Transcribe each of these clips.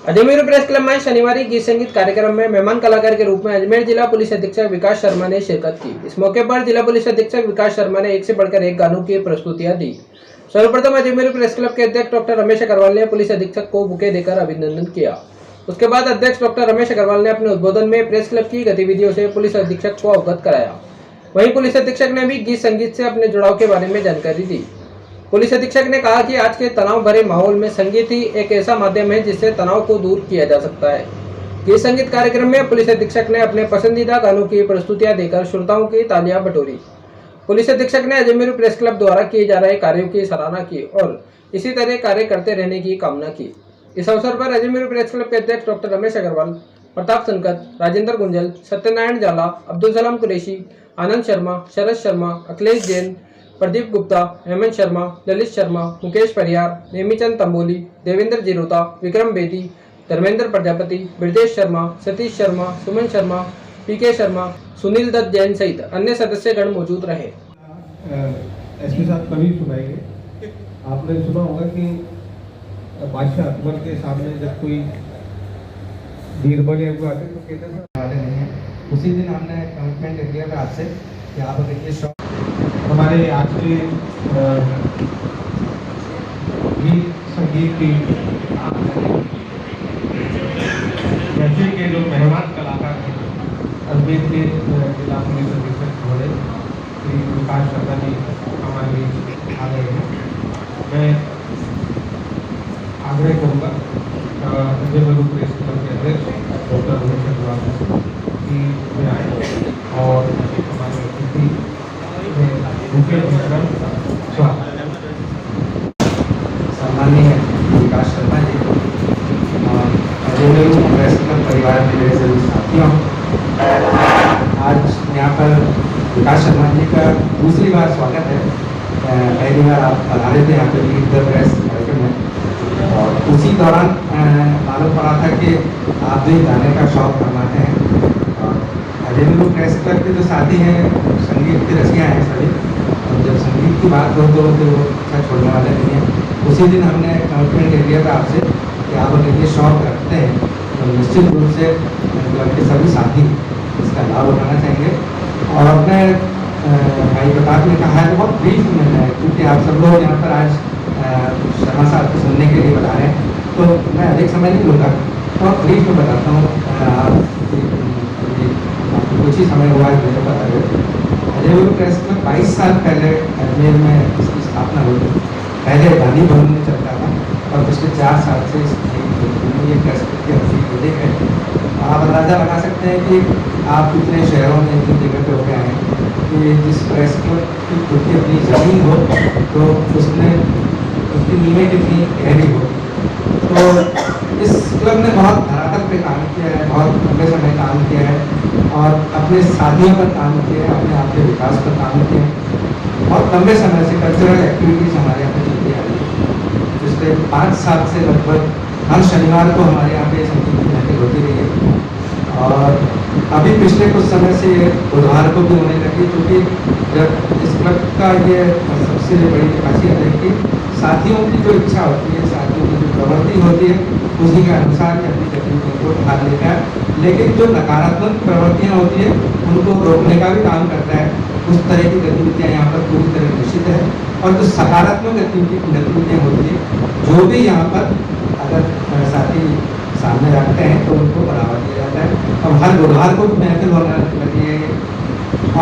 Ajmer press club में शनिवार गीत संगीत कार्यक्रम में मेहमान कलाकार के रूप में अजमेर जिला पुलिस अधीक्षक विकास शर्मा ने शिरकत की। इस मौके पर जिला पुलिस अधीक्षक विकास शर्मा ने एक से बढ़कर एक गानों की प्रस्तुतियां दी। सर्वप्रथम अजमेर प्रेस क्लब के अध्यक्ष डॉक्टर रमेश अग्रवाल ने पुलिस अधीक्षक को बुके देकर अभिनंदन किया। उसके बाद अध्यक्ष डॉक्टर रमेश अग्रवाल ने अपने उद्बोधन में प्रेस क्लब की गतिविधियों से पुलिस अधीक्षक को अवगत कराया। वहीं पुलिस अधीक्षक ने भी गीत संगीत से अपने जुड़ाव के बारे में जानकारी दी। पुलिस अधीक्षक ने कहा कि आज के तनाव भरे माहौल में संगीत ही एक ऐसा माध्यम है जिससे तनाव को दूर किया जा सकता है। गीत संगीत कार्यक्रम में पुलिस अधीक्षक ने अपने पसंदीदा गानों की प्रस्तुतियां देकर श्रोताओं की तालियां बटोरी। पुलिस अधीक्षक ने अजमेर प्रेस क्लब द्वारा किए जा रहे कार्यों की सराहना की और इसी तरह कार्य करते रहने की कामना की। इस अवसर पर अजमेर प्रेस क्लब के अध्यक्ष डॉक्टर रमेश अग्रवाल, प्रताप संकत, राजेंद्र गुंजल, सत्यनारायण जाला, अब्दुल सलाम कुरैशी, आनंद शर्मा, शरद शर्मा, अखिलेश जैन, प्रदीप गुप्ता, हेमंत शर्मा, ललित शर्मा, मुकेश परियार, नेमीचंद तंबोली, देवेंद्र जीरोता, विक्रम बेदी, धर्मेंद्र प्रजापति, ब्रजेश शर्मा, सतीश शर्मा, सुमन शर्मा, पीके शर्मा, सुनील दत्त जैन सहित अन्य सदस्यगण मौजूद रहे। एसपी साहब कभी सुनाएंगे। आपने सुना होगा कि बादशाह अकबर के सामने जब कोई बीरबल या आते तो कहते थे वाले नहीं है। उसी दिन हमने कमिटमेंट किया था आपसे कि आप देखिए हमारे आज के गीत संगीत की जैसे के जो मेहमान कलाकार हैं अजमेर के जिला पुलिस अधीक्षक महोदय श्री विकास शर्मा जी हमारे बीच आ गए हैं। मैं आग्रह करूँगा अजमेर प्रेस क्लब के अध्यक्ष डॉक्टर रमेश अग्रवाल की वे आए और हमारे अतिथि सम्माननीय विकास शर्मा जी और अजमेर प्रेस क्लब परिवार के मेरे सभी साथियों, आज यहाँ पर विकास शर्मा जी का दूसरी बार स्वागत है। पहली बार आप पधारे थे यहाँ पे लीड द प्रेस कार्यक्रम में और उसी दौरान मालूम पड़ा था कि आप भी गाने का शौक फरमाते हैं और अजमेर प्रेस क्लब के जो साथी हैं संगीत के रसिया हैं सभी, और जब संगीत की बात हो तो वो अच्छा छोड़ने वाले नहीं हैं। उसी दिन हमने कमिटमेंट किया था आपसे कि आप अगर ये शौक रखते हैं तो निश्चित रूप से क्लब के सभी साथी इसका लाभ उठाना चाहेंगे। और मैं भाई प्रताप ने कहा है तो बहुत ब्रीफ में है, क्योंकि आप सब लोग यहाँ पर आज शर्मा साहब को सुनने के लिए बता रहे हैं तो मैं अधिक समय नहीं लूँगा, बहुत ब्रीफ में बताता हूँ। कुछ ही समय हुआ है मुझे पता है। अजमेर प्रेस क्लब 22 साल पहले अजमेर में इसकी स्थापना हुई थी। पहले गांधी भवन में चलता था और पिछले 4 साल से ये प्रेस क्लब की अभी है। आप अंदाजा लगा सकते हैं कि आप कितने शहरों में इतनी जगह पे हो गए हैं कि जिस प्रेस क्लब की खुद की अपनी ज़मीन हो तो उसमें उसकी नींवें कितनी गहरी हो। तो इस क्लब ने बहुत धरातल पे काम किया है, बहुत लंबे समय काम किया है और अपने साथियों पर काम किया है, अपने आप के विकास पर काम किया है। बहुत लंबे समय से कल्चरल एक्टिविटीज़ हमारे यहाँ पे चलती आ रही है। पिछले 5 साल से लगभग हर शनिवार को हमारे यहाँ पे संगीत की महफिल होती रही है और अभी पिछले कुछ समय से बुधवार को भी होने लगी, क्योंकि जब इस क्लब का ये सबसे बड़ी खासियत है कि साथियों की जो इच्छा होती है, साथियों की जो प्रवृत्ति होती है उसी के अनुसार अपनी गतिविधियों को भाग लेता है। लेकिन जो नकारात्मक प्रवृत्तियाँ होती है उनको रोकने का भी काम करता है। उस तरह की गतिविधियाँ यहाँ पर पूरी तरह निश्चित है और जो सकारात्मक गतिविधियाँ होती है जो भी यहाँ पर अगर साथी सामने रखते हैं तो उनको बढ़ावा दिया जाता है। अब हर बुधवार को महफिल होने लगी है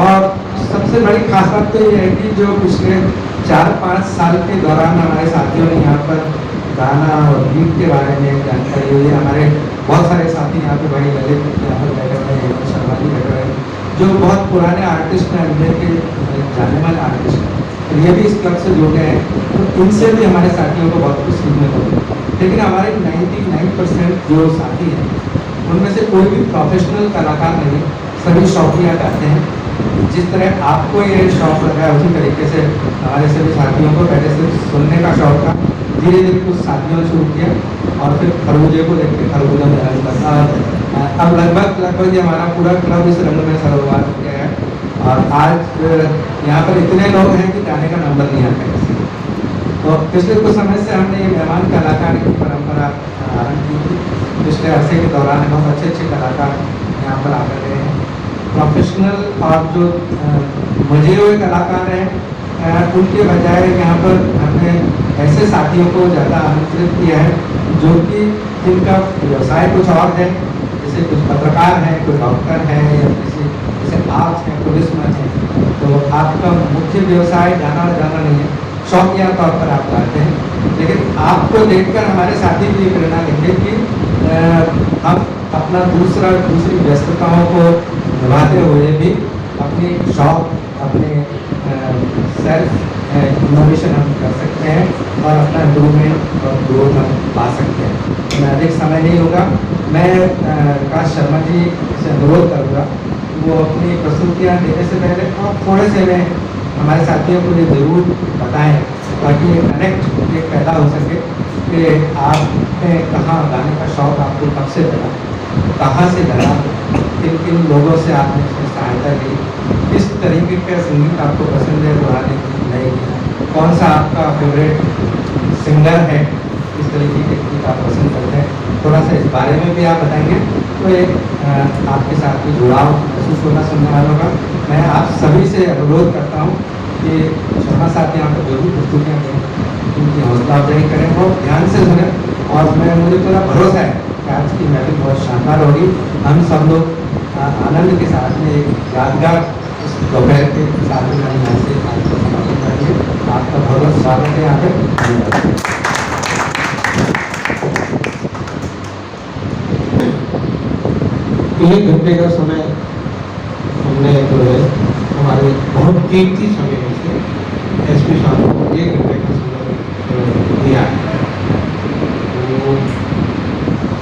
और सबसे बड़ी खास बात तो ये है कि जो पिछले 4-5 साल के दौरान हमारे साथियों ने यहाँ पर गाना और गीत के बारे में जानकारी हुई है। हमारे बहुत सारे साथी यहाँ पे भाई ललित यहाँ पर बैठे हुए हैं, शर्मा जी बैठे हुए हैं, जो बहुत पुराने आर्टिस्ट हैं, अजमेर के जाने माने आर्टिस्ट हैं, ये भी इस क्लब से जुड़े हैं। तो इनसे भी हमारे साथियों को बहुत कुछ सीखने को मिला। लेकिन हमारे 99% जो साथी हैं उनमें से कोई भी प्रोफेशनल कलाकार नहीं, सभी शौकिया गाते हैं। जिस तरह आपको ये शौक लगा है उसी तरीके से हमारे सभी साथियों को पहले से सुनने का शौक था। धीरे धीरे कुछ साथियों ने शुरू किया और फिर खरबूजे को देख के खरबूजा में रंग बना। अब लगभग ये हमारा पूरा क्लब इस रंग में सरोकार हो गया है और आज यहाँ पर इतने लोग हैं कि जाने का नंबर नहीं आता है। तो पिछले कुछ समय से हमने ये मेहमान कलाकार की परंपरा आरंभ की थी। पिछले अरसे के दौरान बहुत अच्छे अच्छे कलाकार यहाँ पर आकर रहे हैं। प्रोफेशनल और जो मजे हुए कलाकार हैं उनके बजाय यहाँ पर हमने ऐसे साथियों को ज़्यादा आमंत्रित किया है जो कि जिनका व्यवसाय कुछ और है, जैसे कुछ पत्रकार हैं, कोई डॉक्टर है या किसी जैसे आर्ट्स है, पुलिसमैन है। तो आपका मुख्य व्यवसाय जाना नहीं है, शौकिया तौर पर आप गाते हैं, लेकिन आपको देखकर हमारे साथी भी ये प्रेरणा लेंगे कि हम अपना दूसरी व्यस्तताओं को निभाते हुए भी अपनी शौक, अपने सेल्फ इनोवेशन हम कर सकते हैं और अपना इम्प्रूवमेंट और ग्रोथ हम पा सकते हैं। मैं अधिक समय नहीं होगा, मैं विकास शर्मा जी से अनुरोध करूँगा वो अपनी प्रस्तुतियाँ देने से पहले और थोड़े से में हमारे साथियों को ये ज़रूर बताएं ताकि ये कनेक्ट एक पैदा हो सके कि आपने कहाँ गाने का शौक़ आपको कब से मिला, कहाँ से लगा, किन किन लोगों से आपने इसमें सहायता ली, किस तरीके का संगीत आपको पसंद है पुराने गीत नए गीत, कौन सा आपका फेवरेट सिंगर है, किस तरीके के गीत आप पसंद करते हैं, थोड़ा सा इस बारे में भी आप बताएंगे तो एक आपके साथ भी जुड़ाव महसूस होगा सुनने वालों का। मैं आप सभी से अनुरोध करता हूँ कि शर्मा साहब यहाँ पर जरूर प्रस्तुतियाँ दें, उनकी हौसला अफजाई करें, बहुत ध्यान से सुनें और मुझे पूरा भरोसा है कि आज की महफिल बहुत शानदार होगी। हम सब लोग आनंद के साथ में एक यादगार इस दोपहर के साथ में हम यहाँ से आज को समापन करेंगे। आपका बहुत बहुत स्वागत है यहाँ पे। धन्यवाद। एक घंटे का समय हमने जो है हमारे बहुत कीमती समय में से एसपी साहब को 1 घंटे का समय दिया है। तो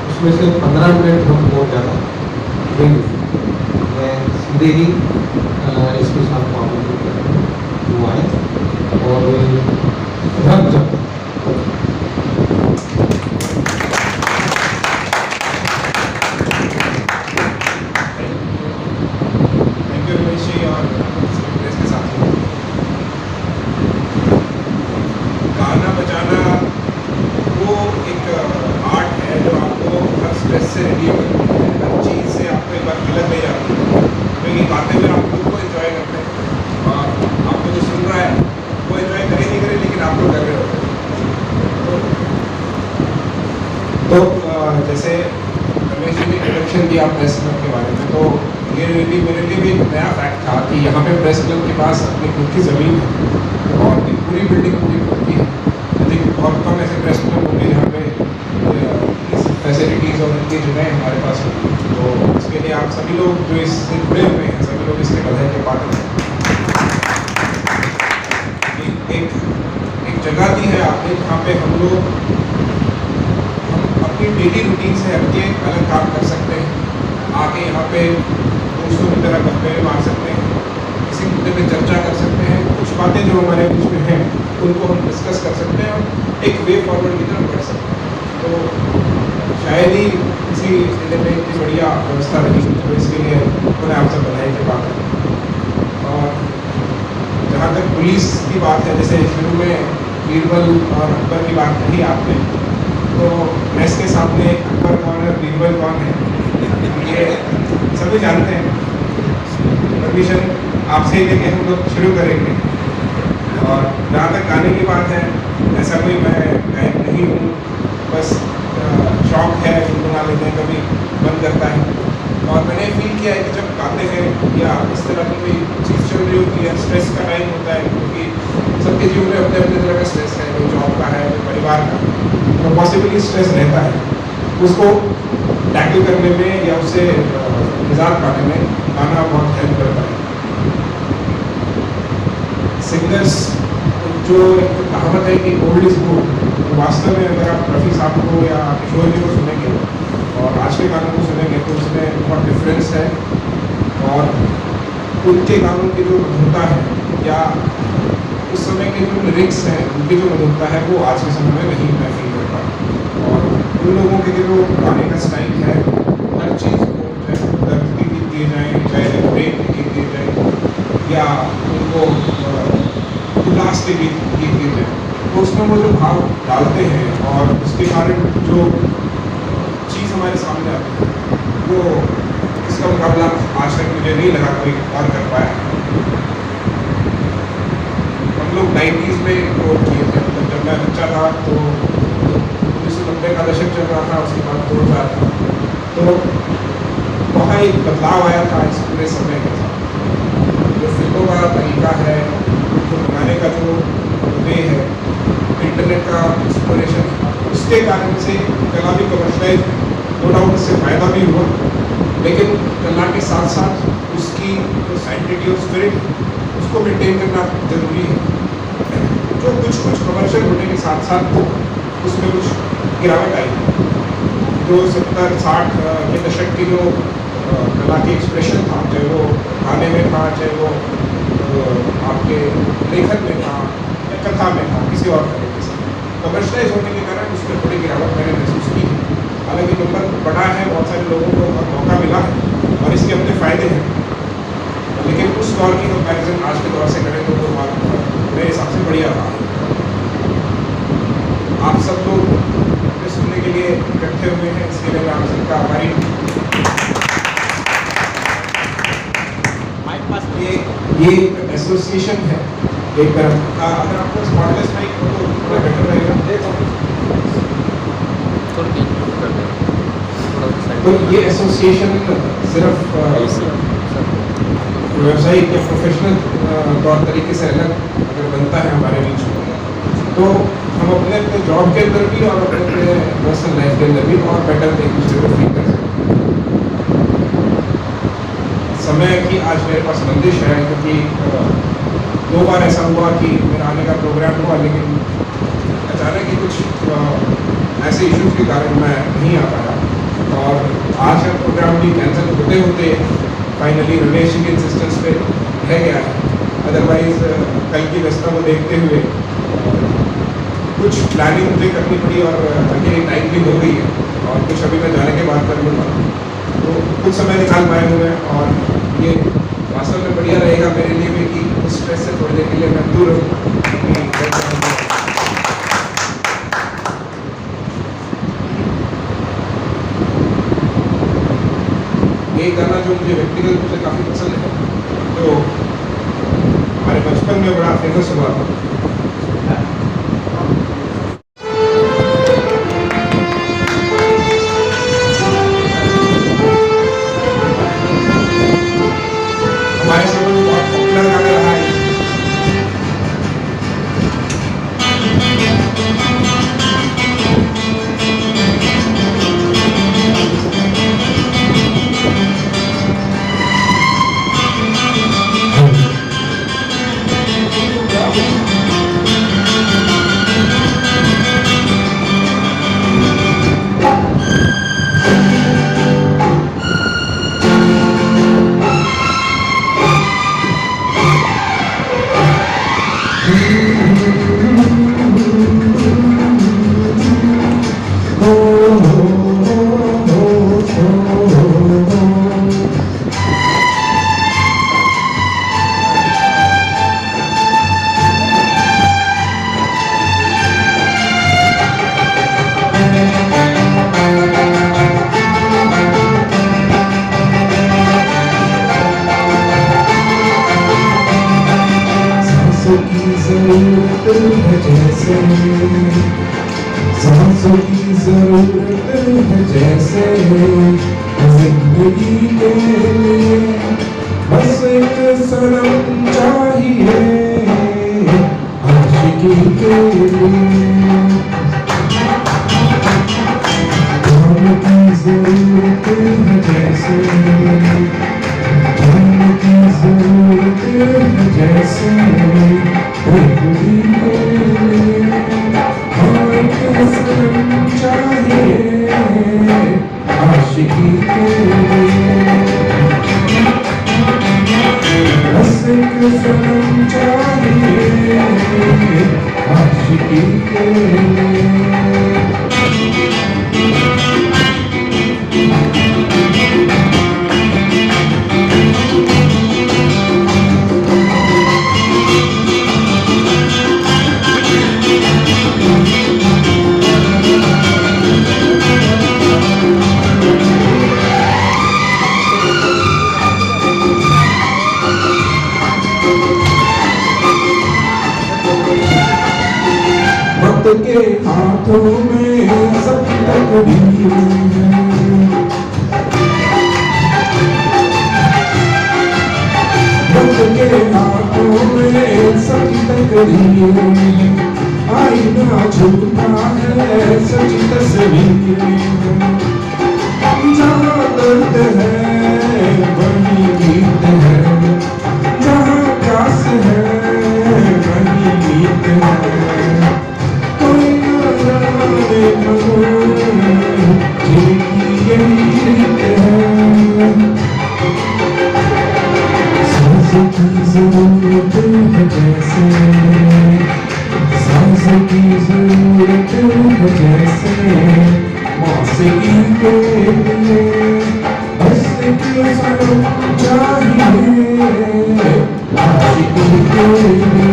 उसमें से 15 मिनट हम बहुत ज़्यादा देंगे। मैं सीधे ही एसपी साहब को आमंत्रित करूँ वो आए और रख जाए। गाना बजाना वो एक आर्ट है जो आपको हर स्ट्रेस से रिलीव करती है, हर चीज़ से आपको एक बार किलत ले जाती है, क्योंकि गाते हुए आप खुद को एंजॉय करते हैं और आपको जो सुन रहा है वो एंजॉय करे नहीं करे लेकिन आप लोग कर रहे होते हैं। तो जैसे रमेश जी ने इंट्रोडक्शन दिया प्रेस क्लब के बारे में, तो ये मेरे लिए भी एक नया फैक्ट था कि यहाँ पे प्रेस क्लब के पास अपनी खुद की ज़मीन है और एक पूरी बिल्डिंग अपनी खुद की है। आई थिंक बहुत कम ऐसे प्रेस क्लब होंगे जहाँ पे फैसिलिटीज़ और इतनी जगह हमारे पास होगी। तो इसके लिए आप सभी लोग जो इससे जुड़े हुए हैं सभी लोग इसके बधाई के पात्र हैं। एक जगह दी है आपने जहाँ पे हम लोग अपनी डेली रूटीन से हटके अलग काम कर सकते हैं, आके यहाँ पे दोस्तों की तरह गप्पे मार सकते हैं, किसी मुद्दे पे चर्चा कर सकते हैं, कुछ बातें जो हमारे बीच में हैं उनको हम डिस्कस कर सकते हैं और एक वे फॉरवर्ड की तरफ बढ़ सकते हैं। तो शायद ही किसी जिले में इतनी बढ़िया व्यवस्था रही, तो इसके लिए उन्हें आपसे बधाई के बात है। और जहाँ तक पुलिस की बात है, जैसे शुरू में बीरबल और अकबर की बात कही आपने, तो मैं इसके सामने अकबर कौन है बीरबल कौन है ये सभी जानते हैं। परमिशन आपसे ही लेके हम लोग शुरू करेंगे। और जहाँ तक गाने की बात है, ऐसा कोई मैं गायक नहीं हूँ, बस शौक़ है, गुनगुना लेते हैं, कभी मन करता है। और मैंने फील किया है कि जब गाते हैं या इस तरह की कोई चीज़ चल रही होती है, स्ट्रेस का टाइम होता है, क्योंकि सबके जीवन में अपने अपने तरह का स्ट्रेस है, कोई जॉब का है, कोई परिवार का, तो पॉसिबली स्ट्रेस रहता है। उसको टैकल करने में या उससे निजात पाने में गाना बहुत हेल्प करता है। सिंगर्स जो एक कहावत है कि ओल्ड इज गोल्ड, तो वास्तव में अगर आप रफ़ी साहब को या किशोर जी को सुनेंगे और आज के गानों को सुनेंगे तो उसमें बहुत डिफरेंस है। और उनके गानों की जो मधुरता है या उस समय के जो लिरिक्स हैं उनकी जो मधुरता है वो आज के समय में नहीं मैं फील करता। और उन लोगों के जो गाने का स्टाइल है, हर चीज़ को चाहे दर्द के गीत दिए जाएँ, चाहे प्रेम के गीत दिए जाएँ या उनको उल्लास के गीत दिए जाएँ, तो उसमें वो जो भाव डालते हैं और उसके कारण जो चीज़ हमारे सामने आती है वो इसका मुकाबला आज तक मुझे नहीं लगा कोई और कर पाया। हम लोग 90s में वो किए थे, मतलब जब मैं बच्चा था तो 1990 का दशक चल रहा था, उसके बाद 2000 था, तो वहाँ एक बदलाव आया था इस पूरे समय के साथ। जो फिल्मों का तरीका है, उनको बनाने का जो वे है, इंटरनेट का एक्सप्लोरेशन, उसके कारण से कला भी कमर्शलाइज, नो डाउट इससे फ़ायदा भी हुआ, लेकिन कला के साथ साथ उसकी जो साइंटिफिक और स्पिरिट उसको मेंटेन करना जरूरी है। जो कुछ कमर्शियल होने के साथ साथ उसमें कुछ गिरावट आई। जो 70-60 के दशक की जो कला की एक्सप्रेशन था, चाहे वो गाने में था, चाहे वो आपके लेखन में था या कथा में था, किसी और तरीके से कमर्शलाइज होने के कारण उसमें थोड़ी गिरावट मैंने महसूस की। हालांकि नंबर बड़ा है, बहुत सारे लोगों को मौका मिला है और इसके अपने फ़ायदे हैं, लेकिन उस दौर की कंपैरिजन आज के दौर से करें तो मेरे हिसाब से बढ़िया रहा है। आप सब लोग सुनने के लिए इकट्ठे हुए हैं, इसके लिए मैं आप सबका आभारी हूँ। ये एसोसिएशन है एक तरफ। अगर आपको स्पॉटलेस माइक हो तो थोड़ा बेटर रहेगा। तो ये एसोसिएशन सिर्फ व्यावसायिक या प्रोफेशनल तौर तरीके से अलग अगर बनता है हमारे बीच में, तो हम अपने जॉब के अंदर भी और अपने पर्सनल लाइफ के अंदर भी और बेटर एक दूसरे को फील कर सकते हैं। समय की आज मेरे पास बंदिश है, क्योंकि 2 बार ऐसा हुआ कि मेरा आने का प्रोग्राम हुआ, लेकिन अचानक ही कुछ ऐसे इश्यूज के कारण मैं नहीं आ पाया और आज का प्रोग्राम भी कैंसिल होते होते फाइनली रमेश जी के इंसिस्टेंस पे रह गया है। अदरवाइज कल की व्यवस्था को देखते हुए कुछ प्लानिंग मुझे करनी पड़ी और मेरी टाइम भी हो गई है और कुछ अभी मैं जाने के बाद कर लूँगा। तो कुछ समय निकाल पाए हुए हैं और ये वास्तव में बढ़िया रहेगा मेरे लिए भी कि उस स्ट्रेस से थोड़ी देर के लिए मैं दूर रहूँ। ये गाना जो मुझे व्यक्तिगत रूप से काफ़ी पसंद है, तो हमारे बचपन में बड़ा फेमस हुआ था। हमारे समय में बहुत पॉपुलर गाना रहा है। सांसों की जरूरत है जैसे जिंदगी के लिए बस एक सनम चाहिए आशिकी के लिए। जान की जरूरत है जैसे, जान की जरूरत है जैसे जिंदगी के लिए सनम चाहिए आशिकी के लिए। बस एक सनम चाहिए आशिकी के के हाथों में सबकी तकदीर है। वक्त के हाथों में सबकी तकदीर है। आईना झूठा है सच्ची तस्वीर है। जहाँ दर्द है वही गीत है, जहाँ प्यास है वही गीत है। कोई न जाने मगर यही रीत है। सांस की जरूरत है जैसे, सांस की जरूरत है जैसे, मौसीकी के लिए बस एक सनम चाहिए, आशिकी के लिए।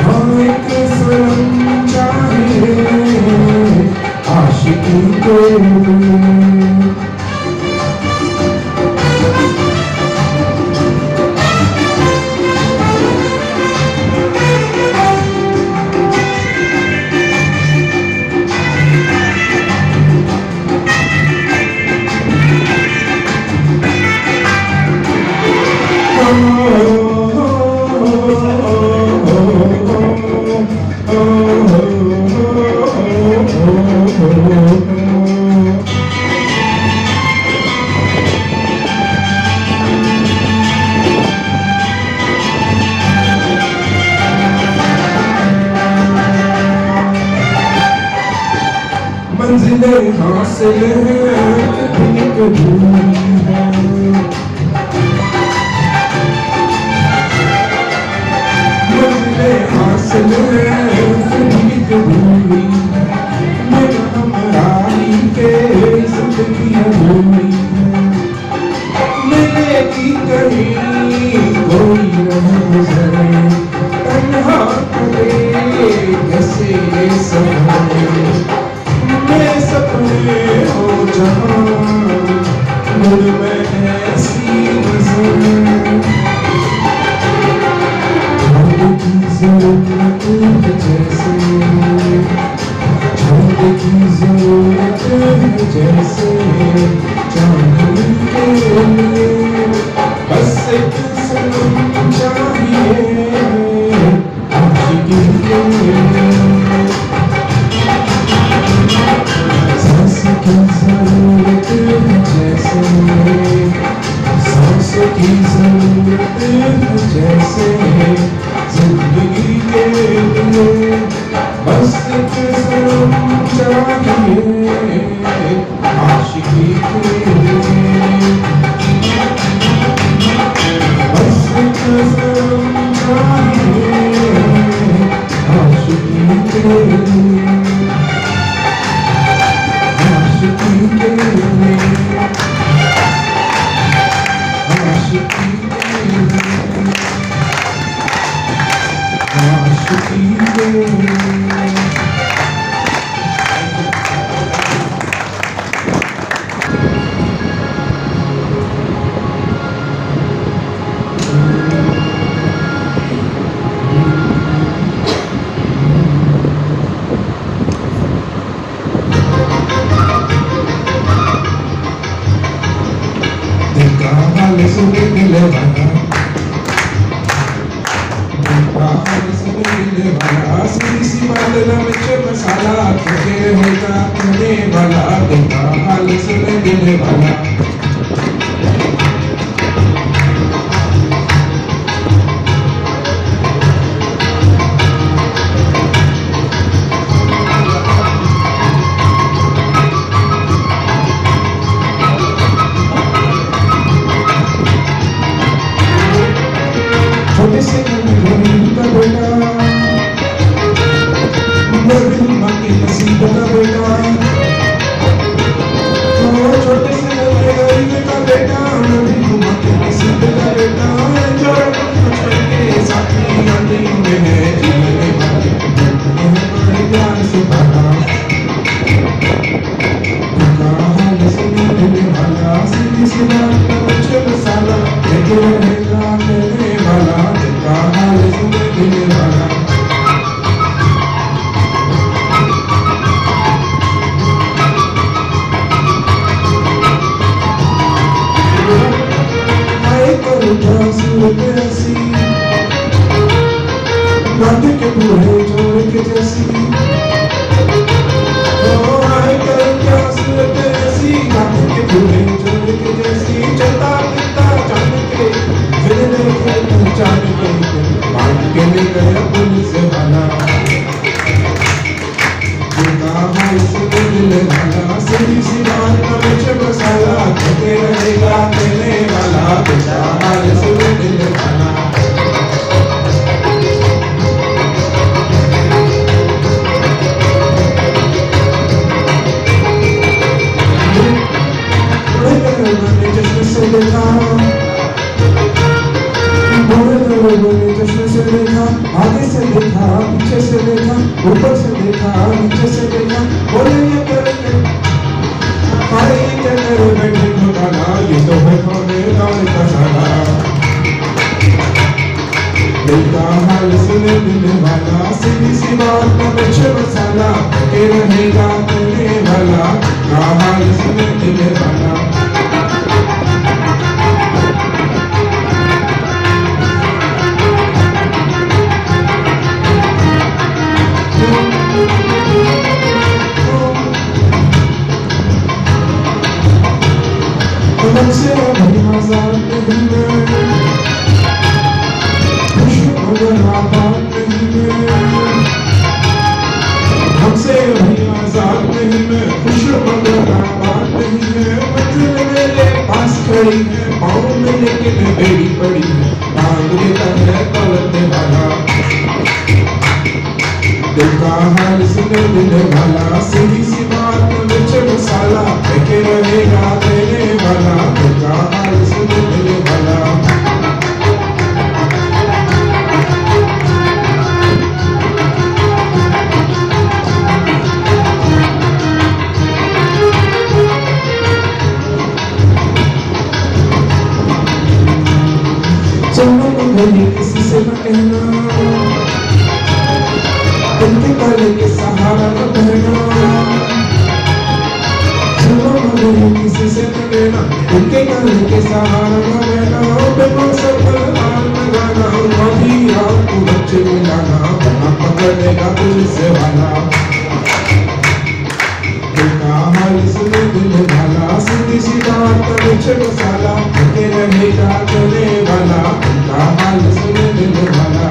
हाँ एक सनम चाहिए, आशिकी के लिए। मंजिलें हासिल हैं एक दूरी है। मंजिलें हासिल हैं एक दूरी है। मेरा हमराही के जिंदगी अधूरी है। मिलेगी कहीं कोई न गुजरे, तन्हा करे कैसे ये सफर। मेरे सपने हो जहाँ मुझ में ऐसी नजर। चांद की जरूरत है जैसे, चांद की जरूरत है जैसे, चांदनी के लिए बस एक सनम चाहिए, आशिकी के लिए। सांस की जरूरत है जैसे, सांस की जरूरत है जैसे, जिंदगी के लिए बस एक सनम चाहिए, आशिकी के लिए। बस एक सनम चाहिए, आशिकी के लिए। आशिकी के लिए, आशिकी के लिए, आशिकी के लिए। हाल सुने दिल वाला, हाल सुने दिल वाला, सीधी सी बात ना मिर्च मसाला, तुझे होगा होने वाला। देखा हाल सुने दिल वाला। छोटे से गरीब का बेटा, गरीब माँ के नसीब का बेटा। छोटे से बूढ़े चोर के जैसी आए कर क्या सूरत ऐसी रात के बूढ़े चोर के जैसी चलता फिरता जान के फिर देखे पहचान के बांध के ले गया पुलिस वाला हाल सुन दिल वाला सीधी सी बात का मिर्च मसाला कहते रहेगा कहने वाला बेटा हाल सुन दिल वाला जश्न से देखा जश्न से देखा आगे से देखा पीछे से देखा ऊपर से देखा नीचे से देखा बोले ये करके अरे ये क्या करे बैठे घोटाला ये तो है खाने दाल का साला दिल का हाल सुने दिल वाला सीधी सी बात का मिर्च मसाला के रहेगा कहने वाला का हाल सुने दिल वाला हमसे भी आजाद नहीं है खुश मगर आबाद नहीं है हमसे भी आजाद नहीं है खुश मगर आबाद नहीं है मंजिल मेरे पास खड़ी है पाँव में लेकिन बेड़ी पड़ी है मांग लेता है दौलत वाला दिल का हाल सुने दिल वाला सीधी सी बात मिर्च मसाला के रहेगा देने वाला दिल का हाल सुने दिल वाला चलो गली किसी से न कहना तुमके काले के सहारा न बहना चलो मगर किसी से न कहना तुमके काले के सहारा न बहना बिल्कुल सफल हाल न गाना अभी आपको बच्चे मिलाना बना पकड़ लेगा पुलिस वाला दिल का हाल सुने दिल वाला सीधी सी बात का मिर्च मसाला के रहेगा कहने वाला दिल का हाल सुने दिल वाला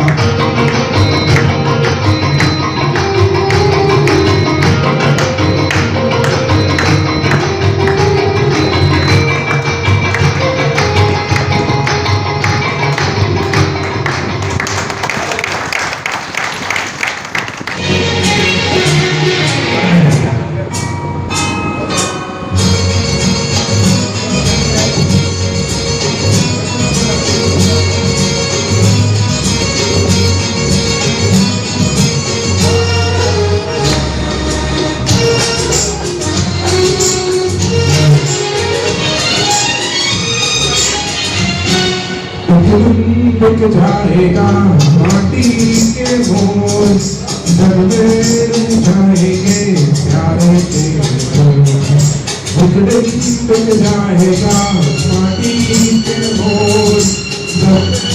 बिक जाएगा माटी के मोर जब में जाएंगे प्यारे के बिक जाएगा माटी के मोर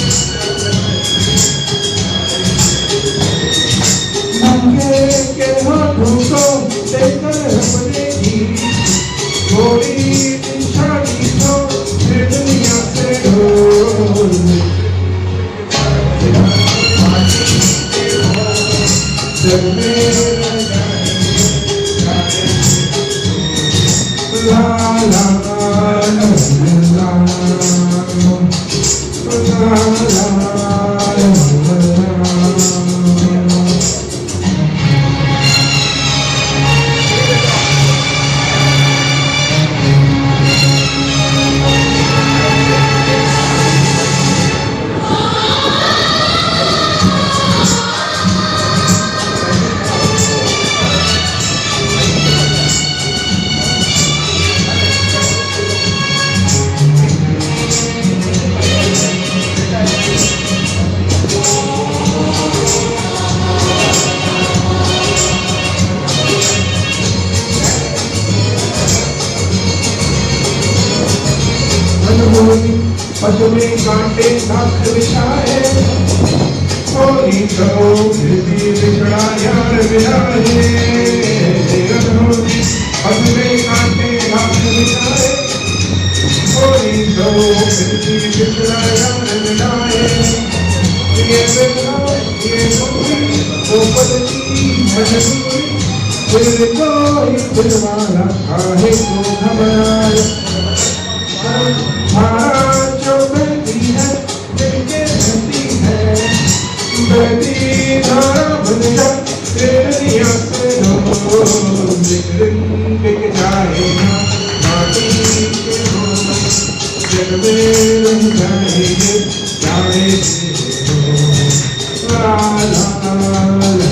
मंगे के हाथों को लेकर अपने ही थोड़ी निशानी को दुनिया से ढोल पशु में कांटे दांत बिछाए होली तो फिर भी बिछड़ा यार मिलाए, अपने कांटे हाथ मिलाए, होली तो फिर भी बिछड़ा यार मिलाए, ये बिछड़ा ये होली तो बदली मजबूरी, फिर कोई दिलवाला काहे को घबराए, धारा जो बहती है दिल के बहती है, बहती धारा बन जा तेरिया से हो, बिक जाएगा माटी के हो, जग में रह जाएंगे जाने से हो, ला ला ला ला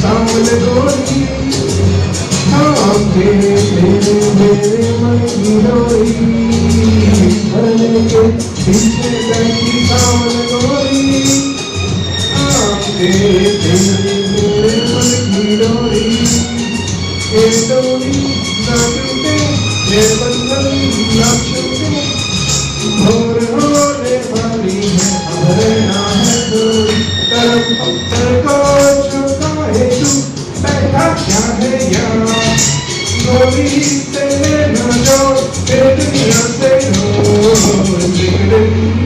सामने गोरी हम तेरे मेरे मन की डोरी, मरने के पीछे बैठी सामने गोरी, हम तेरे मेरे मन की डोरी, ये डोरी ना टूटे ये बंधन ना छूटे, भोर होने वाली है अब रहना है दूरी, तरफ पत्थर को छुपाए तू बैठा क्या है यार, गोली से न जो फिर दुनिया से हो,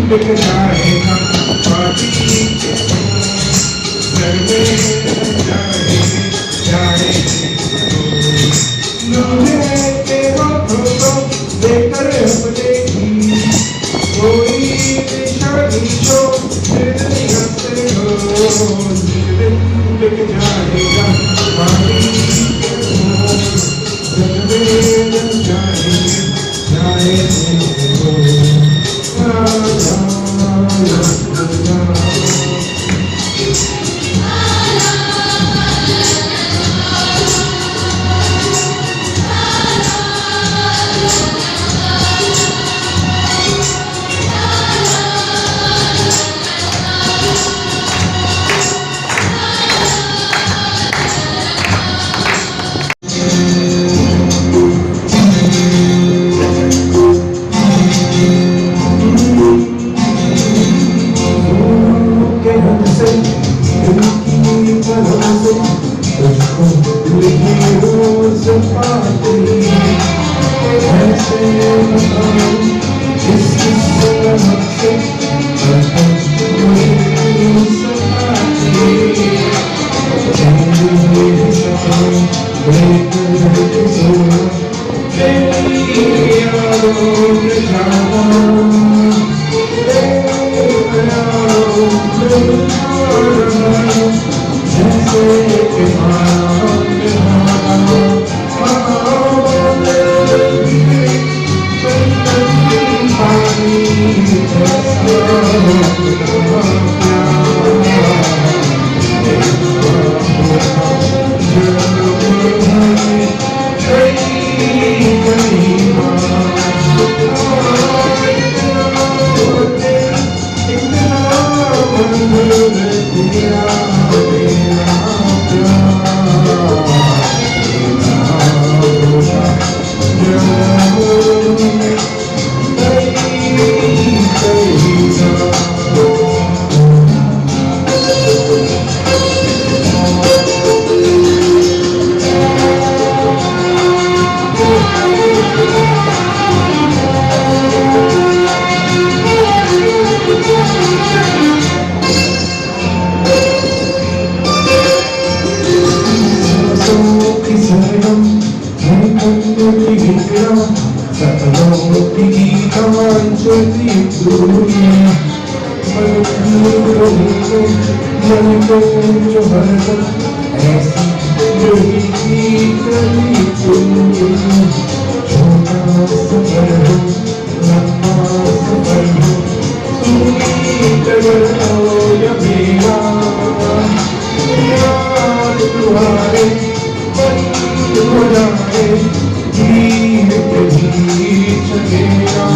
बिक जाएगा पार्टी के घर में जाएंगे जाएंगे दूल्हे के हाथों को लेकर अपने की कोई निशानी जो फिर दुनिया से हो, बिक जाएगा पार्टी के हो, जग में जाएंगे जाएंगे हो, ला ला ला ला। चली दुनिया मन को जो हरदम ऐसी यही चली दुनिया छोटा सफर हो लंबा सफर हो डगर हो या मेरा यार तुम्हारे बंद हो जाए धीरे धीरे चलेगा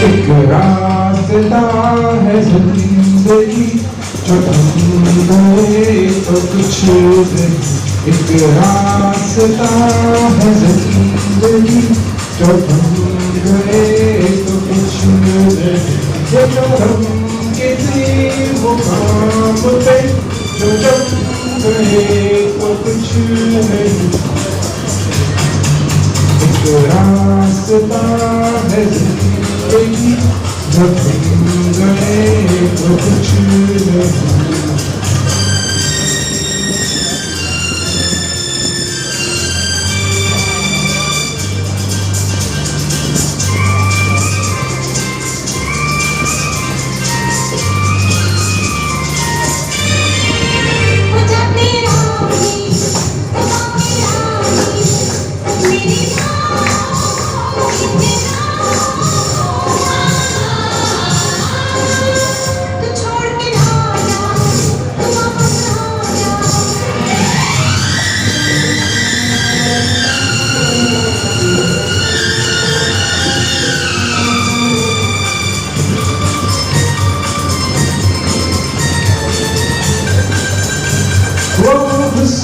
एक रास्ता है जिंदगी जो थम गए तो कुछ नहीं। एक रास्ता है जिंदगी जो थम गए तो कुछ नहीं। ये जो हम किसी मुकाम पे जो जम गए तो कुछ नहीं। एक रास्ता है जिंदगी जब हम गए तो कुछ नहीं।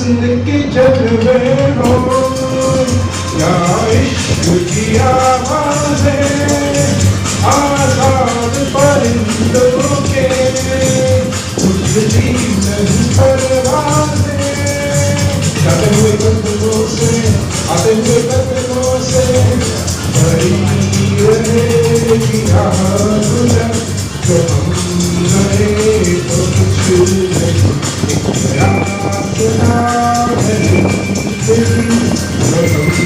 हुस्न के जलवे हो या इश्क की आवाज़ें आज़ाद परिंदों के उड़ती नहीं परवाज़ें जाते हुए कदमों से आते हुए कदमों से भरी रहेगी आग जो हम गए तो कुछ नहीं एक रास्ता है जिंदगी जो हम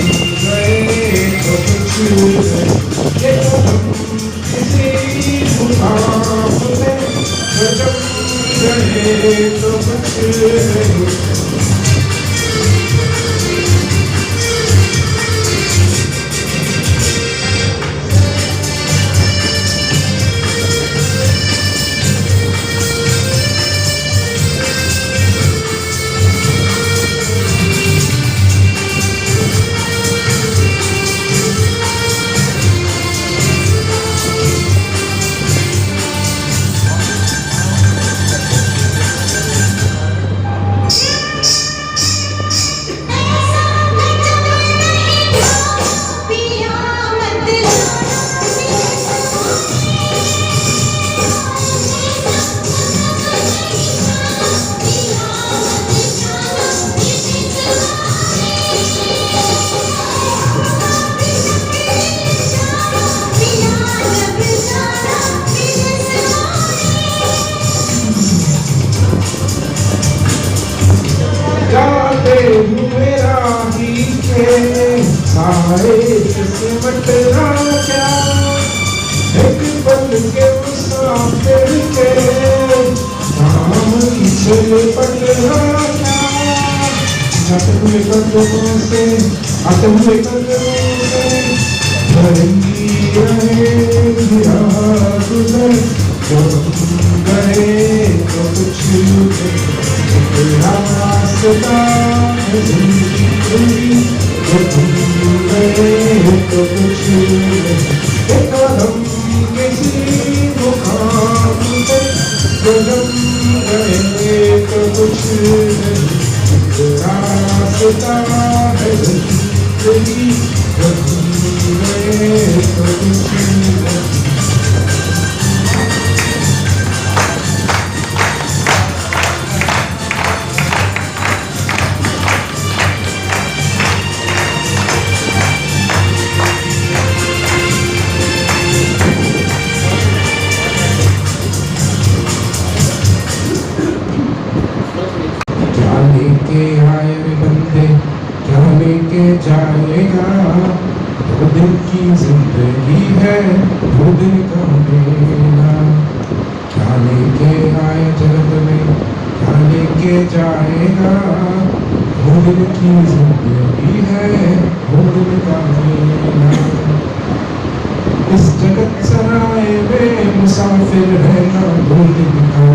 गए तो कुछ नहीं ये तो हम किसी मुकाम में जो जम गए तो कुछ नहीं जाते हुए राही के सारे किस्मत ना क्या एक पल के मुसाफिर के नाम चले पटना क्या आते हुए कदमों से आते हुए कदमों से भरी रहेगी आग जो हम गए तो कुछ रास्ता है जिंदगी जो तुम गए तो कुछ एक कदम किसी मुकाम पे जो जम गए तो कुछ रास्ता है जिंदगी जो तुम गए तो कुछ क्या लेके आए रे बंदे क्या लेके जाएगा दो दिन की जिंदगी है दो दिन का मेला क्या लेके आए जगत में क्या लेके जाएगा दो दिन की जिंदगी है दो दिन का मेला इस जगत सराय में मुसाफिर रहना दो दिन का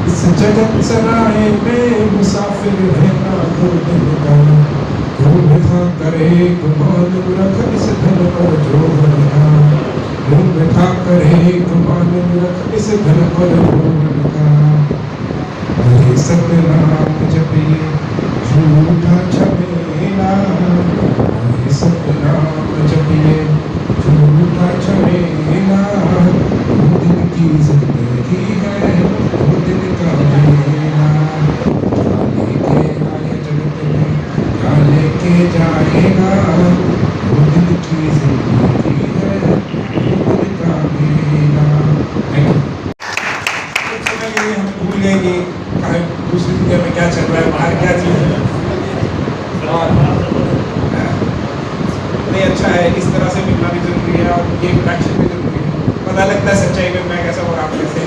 इस जगत सराय में मुसाफिर रहना दो दिन का घूम था करे गुमान रख इस धन पर जो बना घूम था करे गुमान रख इस धन पर जो बना अरे सतनाम जपिए झूठा छमेला अरे सतनाम जपिए झूठा छमेला दो दिन की जिंदगी है दो दिन का मेला क्या लेके आए जगत में क्या लेके जाएगा दो दिन की जिंदगी है दो दिन का मेला कुछ समय के लिए हम भूल गए कि दूसरी दुनिया में क्या चल रहा है बाहर क्या चीज़ है और नहीं अच्छा है इस तरह से मिलना भी जरूरी है और ये इंटरेक्शन भी जरूरी है पता लगता है सच्चाई में मैं कैसा और आप कैसे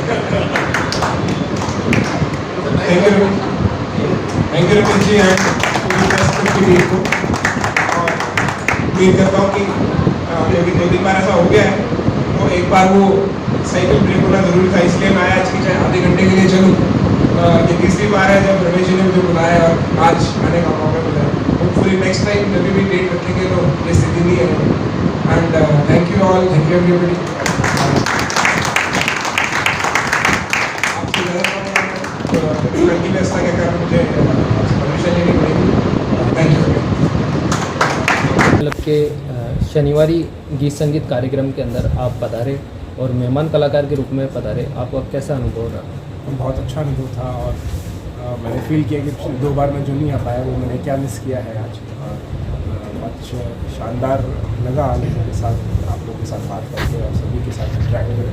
thank you Ramesh ji and पूरी टीम को और उम्मीद करता हूँ कि क्योंकि 2-3 बार ऐसा हो गया है तो एक बार वो साइकिल ब्रेक होना जरूरी था इसलिए मैं आज की चाहे आधे घंटे के लिए चलूँ ये तीसरी बार है जब रमेश जी ने मुझे बुलाया और आज आने का मौका मिला है होपफुली नेक्स्ट टाइम जब भी डेट रखेंगे तो ये स्थिति नहीं है and thank you all thank you everybody आपकी कंटिन्यूसता के कारण मुझे परमिशन डिसीजन लेनी पड़ेगी। Thank you. क्लब के शनिवारी गीत संगीत कार्यक्रम के अंदर आप पधारे और मेहमान कलाकार के रूप में पधारे, आपका कैसा अनुभव रहा? बहुत अच्छा अनुभव था और मैंने फील किया कि पिछले 2 बार मैं जो नहीं आ पाया वो मैंने क्या मिस किया है आज। बहुत शानदार लगा आप लोगों के साथ बात करके और सभी के साथ इंटरेक्ट करके।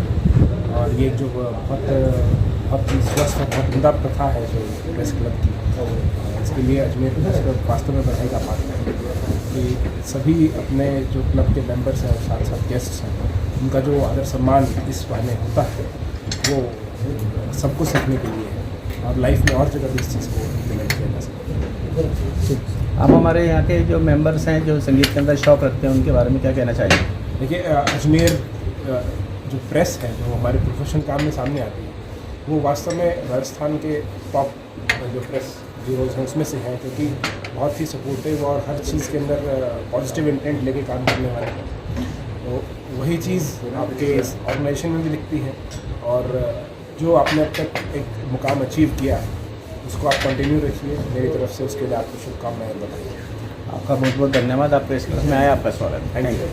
और ये जो बहुत ही स्वस्थ और बहुत उम्दा प्रथा है जो प्रेस क्लब की, इसके लिए अजमेर प्रेस क्लब वास्तव में बधाई का पात्र है कि सभी अपने जो क्लब के मेंबर्स हैं और साथ साथ गेस्ट्स हैं, उनका जो आदर सम्मान इस बहाने होता है वो सबको सीखने के लिए है और लाइफ में और जगह भी इस चीज़ को इम्प्लीमेंट किया जा सकता है। आप हमारे यहाँ के जो मेंबर्स हैं जो संगीत के अंदर शौक रखते हैं, उनके बारे में क्या कहना चाहिए? देखिए, अजमेर जो प्रेस है जो हमारे प्रोफेशन काम में सामने आती है, वो वास्तव में राजस्थान के टॉप जो प्रेस ब्यूरोज हैं उसमें से हैं, क्योंकि बहुत ही सपोर्टिव और हर चीज़ के अंदर पॉजिटिव इंटेंट लेके काम करने वाले हैं। तो वही चीज़ आपके इस ऑर्गेनाइजेशन में भी दिखती है और जो आपने अब तक एक मुकाम अचीव किया है उसको आप कंटिन्यू रखिए। मेरी तरफ से उसके लिए आपको शुभकामनाएं बताइए। आपका बहुत बहुत धन्यवाद, आप प्रेस क्लब में आए, आपका स्वागत। Thank you.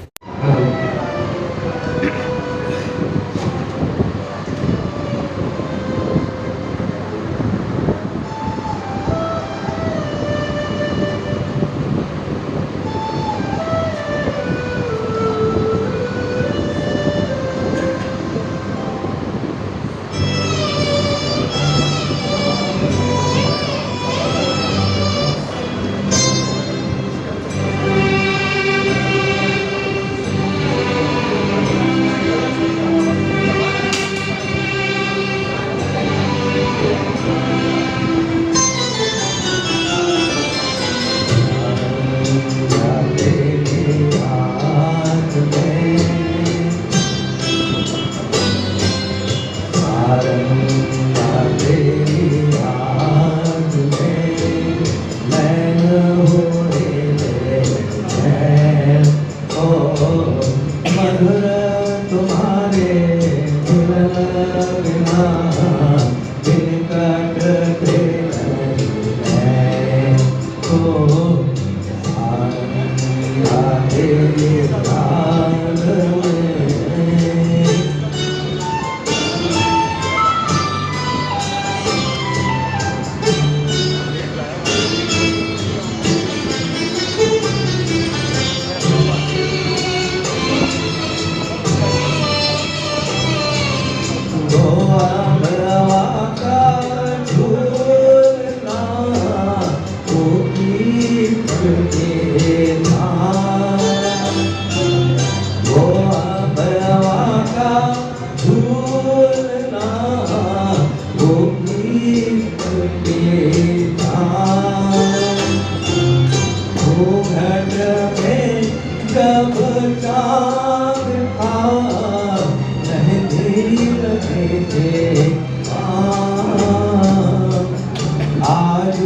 आज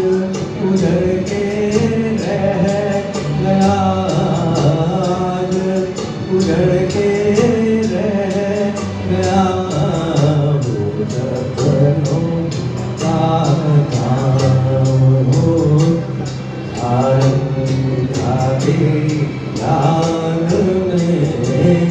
उधर के रह गया, आज उधर के रह गया, वो सपनों का काम हो आरंभ तेरी याद में।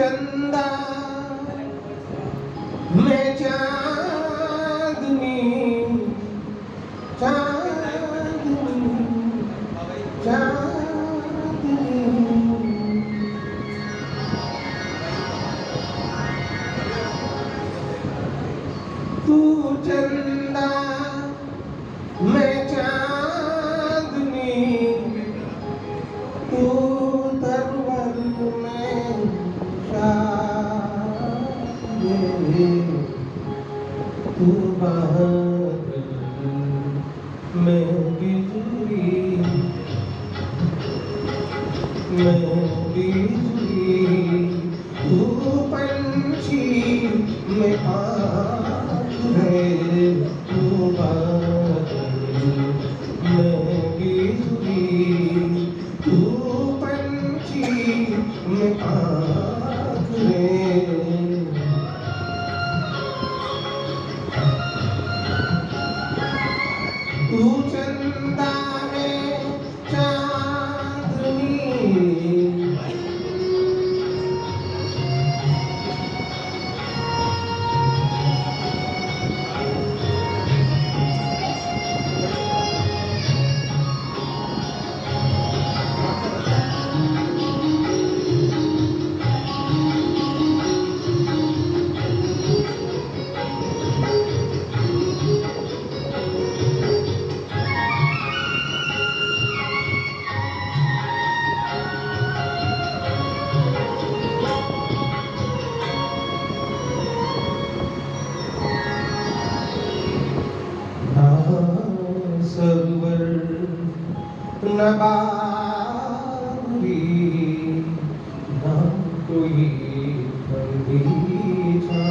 चंदा मैं चांदनी चांदनी चांदनी तू चंदा मैं चांदनी तू तरवर में शाये तू बादल मैं बिजली तू पंछी मैं आँख है तू बादल मैं बिजली तू पंछी मैं आँख है तू चंदा में चांदनी सरवर न बारी न कोई बगीचा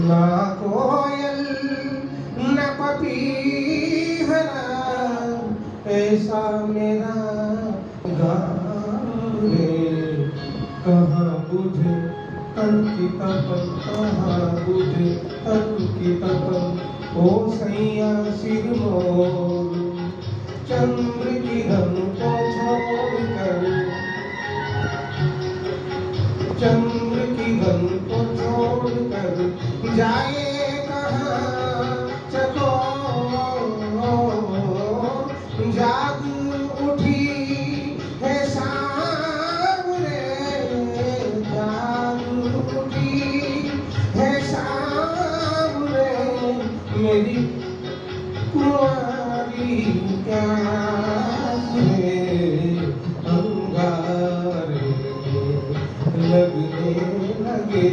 न कोयल न पपीहरा ऐसा मेरा गाँव है कहाँ बुझे तन की तपन कहाँ बुझे तन की तपन ओ सैया सिर मोर चंद्र किरण को छोड़कर चंद्र किरण को छोड़कर जाए कहाँ चकोर जाग उठी है सांवरे जाग उठी है सांवरे मेरी कुंवारी प्यास में अंगारे लगने लगे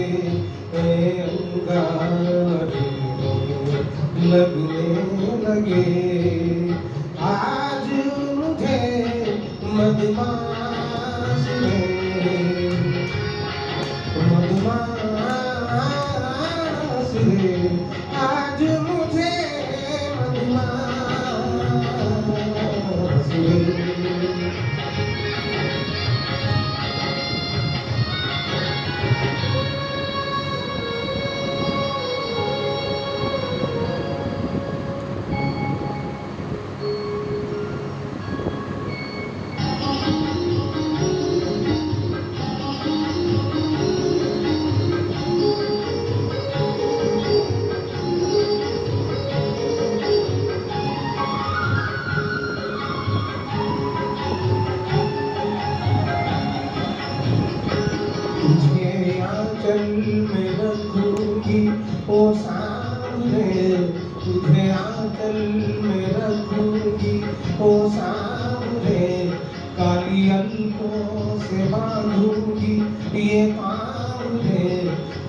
अंगारे लगने लगे आज मुझे मदमाश में मदमाश में आज मुझे मदमाश में तुझे आंचल में रखूंगी ओ सांवरे तुझे आंचल में रखूंगी ओ सांवरे काली अलकों से बांधूंगी ये पाँव रे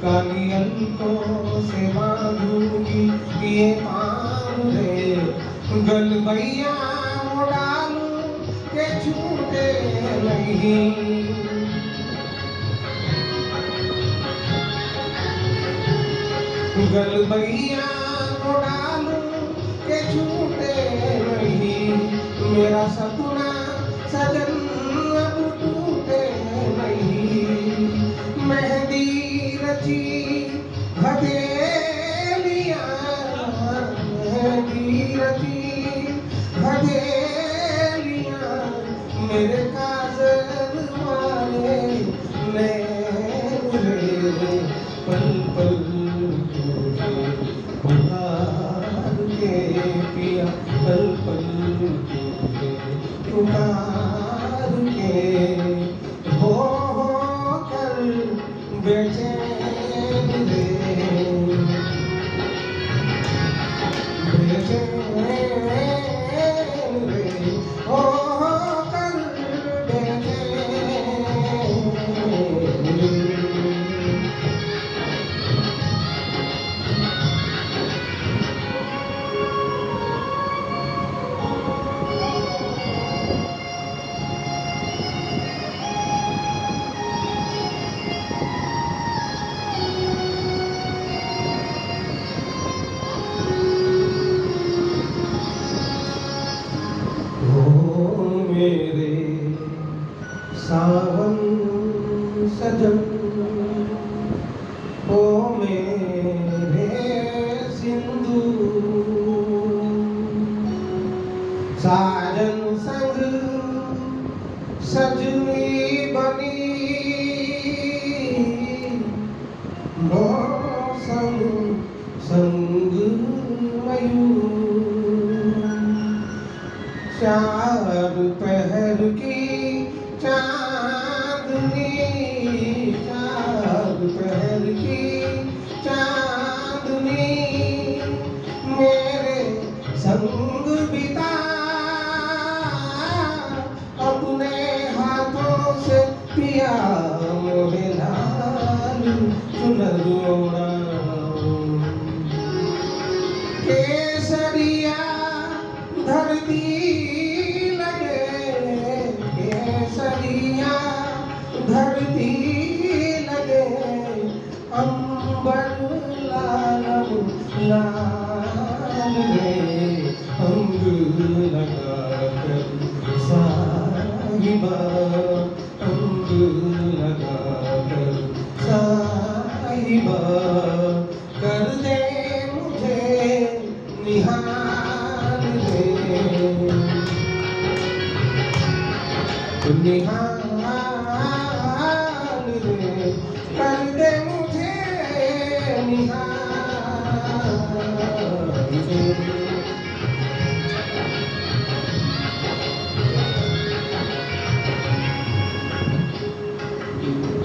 काली अलकों से बांधूंगी ये पाँव रे गलबैया डालूं के छूटे नहीं गलबैया को डालूं के छूटे नहीं मेरा सपना सजन अब टूटे नहीं मेहंदी रची हथेलियां मेहंदी रची हथेलियां मेरे काजल वाले बेचैन रे बेचैन रे ओ कर बेचैन रे मेरे सावन सजन ओ मेरे सिंधु साजन संग सजनी बनी मौसम संग मयूर चार पहर की चांदनी चार पहर की चांदनी मेरे संग बिता अपने हाथों से पिया मोहे लाल चुनर ओढ़ा केसरिया धरती लगे केसरिया धरती लगे अंबर लाल लाल रे अंग लगा कर साहिबा अंग लगा कर साहिबा कर दे मुझे निहार निहाल रे कर दे मुझे निहाल रे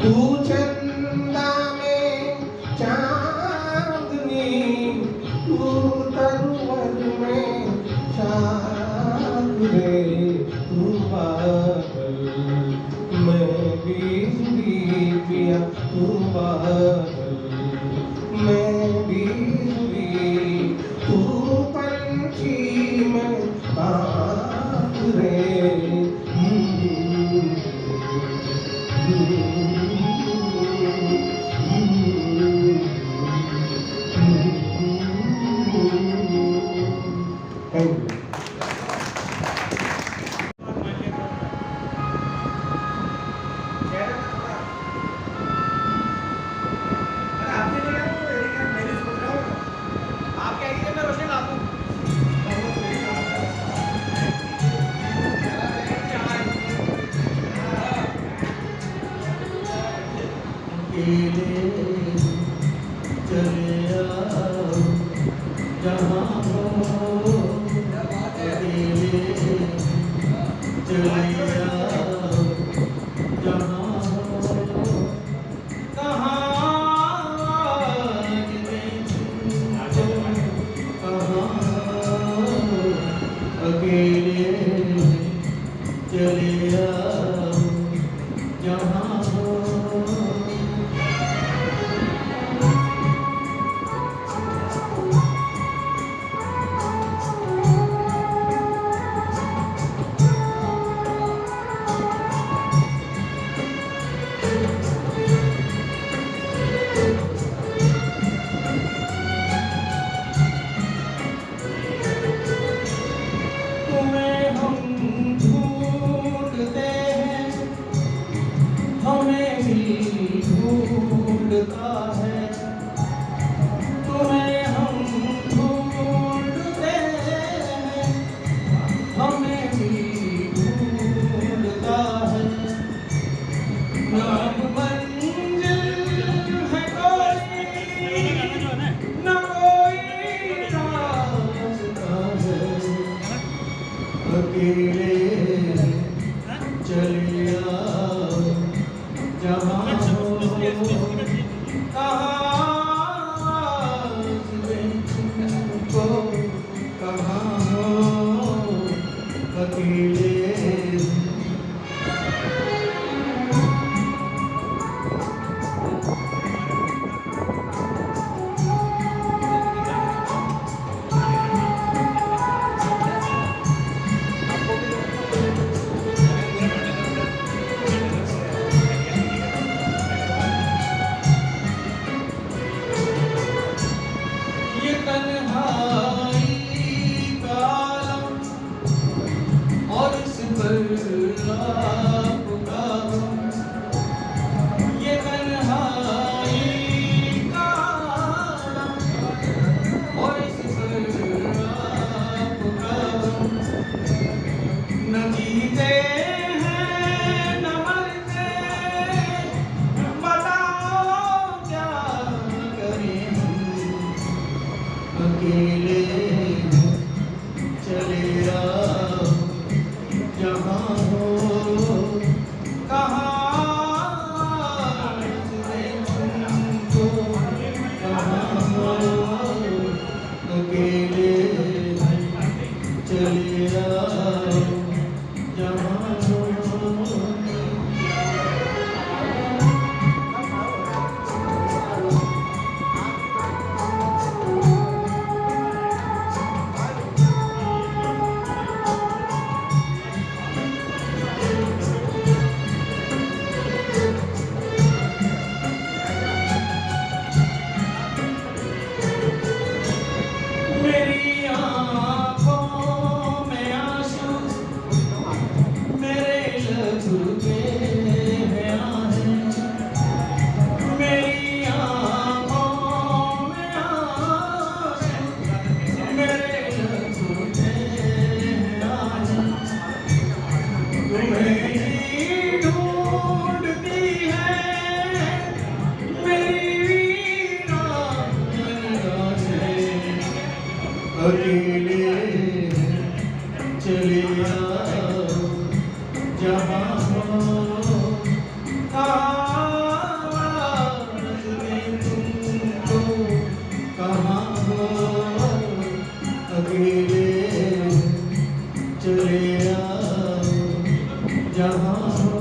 तू चंदा में चांदनी तू तरवर में चांद रे तू बादल मैं बिजली पिया तू बादल मैं बिजली तू पंछी मैं बात रे Thank you. चले आओ जहाँ हो अकेले चले आओ जहाँ हो कहाँ अकेले चले आओ जहाँ हो ढूंढता है तुम्हें हम ढूंढते हैं हमें भी ढूंढता है नाम मंजिल है कोई न कोई रास्ता है अकेले चले आओ जहाँ हो ये तन्हाई का आलम और इस पर आपका गम। ये तन्हाई का आलम और इस पर आपका गम। न जीते हैं न मरते, बताओ क्या करें हम। अकेले चले आओ, जहाँ हो कहाँ तुमको, कहाँ हो अकेले चले आओ, जहाँ हो। मेरी आँखों में आंसू, मेरे लब पे है आहें। मेरी आँखों में आंसू, मेरे लब पे है आहें। तुम्हें ही ढूंढती है मेरी वीणा निगाहें। अकेले चले आओ, जहाँ हो आवाज़ में तुमको, कहाँ हो अकेले चले आओ, जहाँ हो।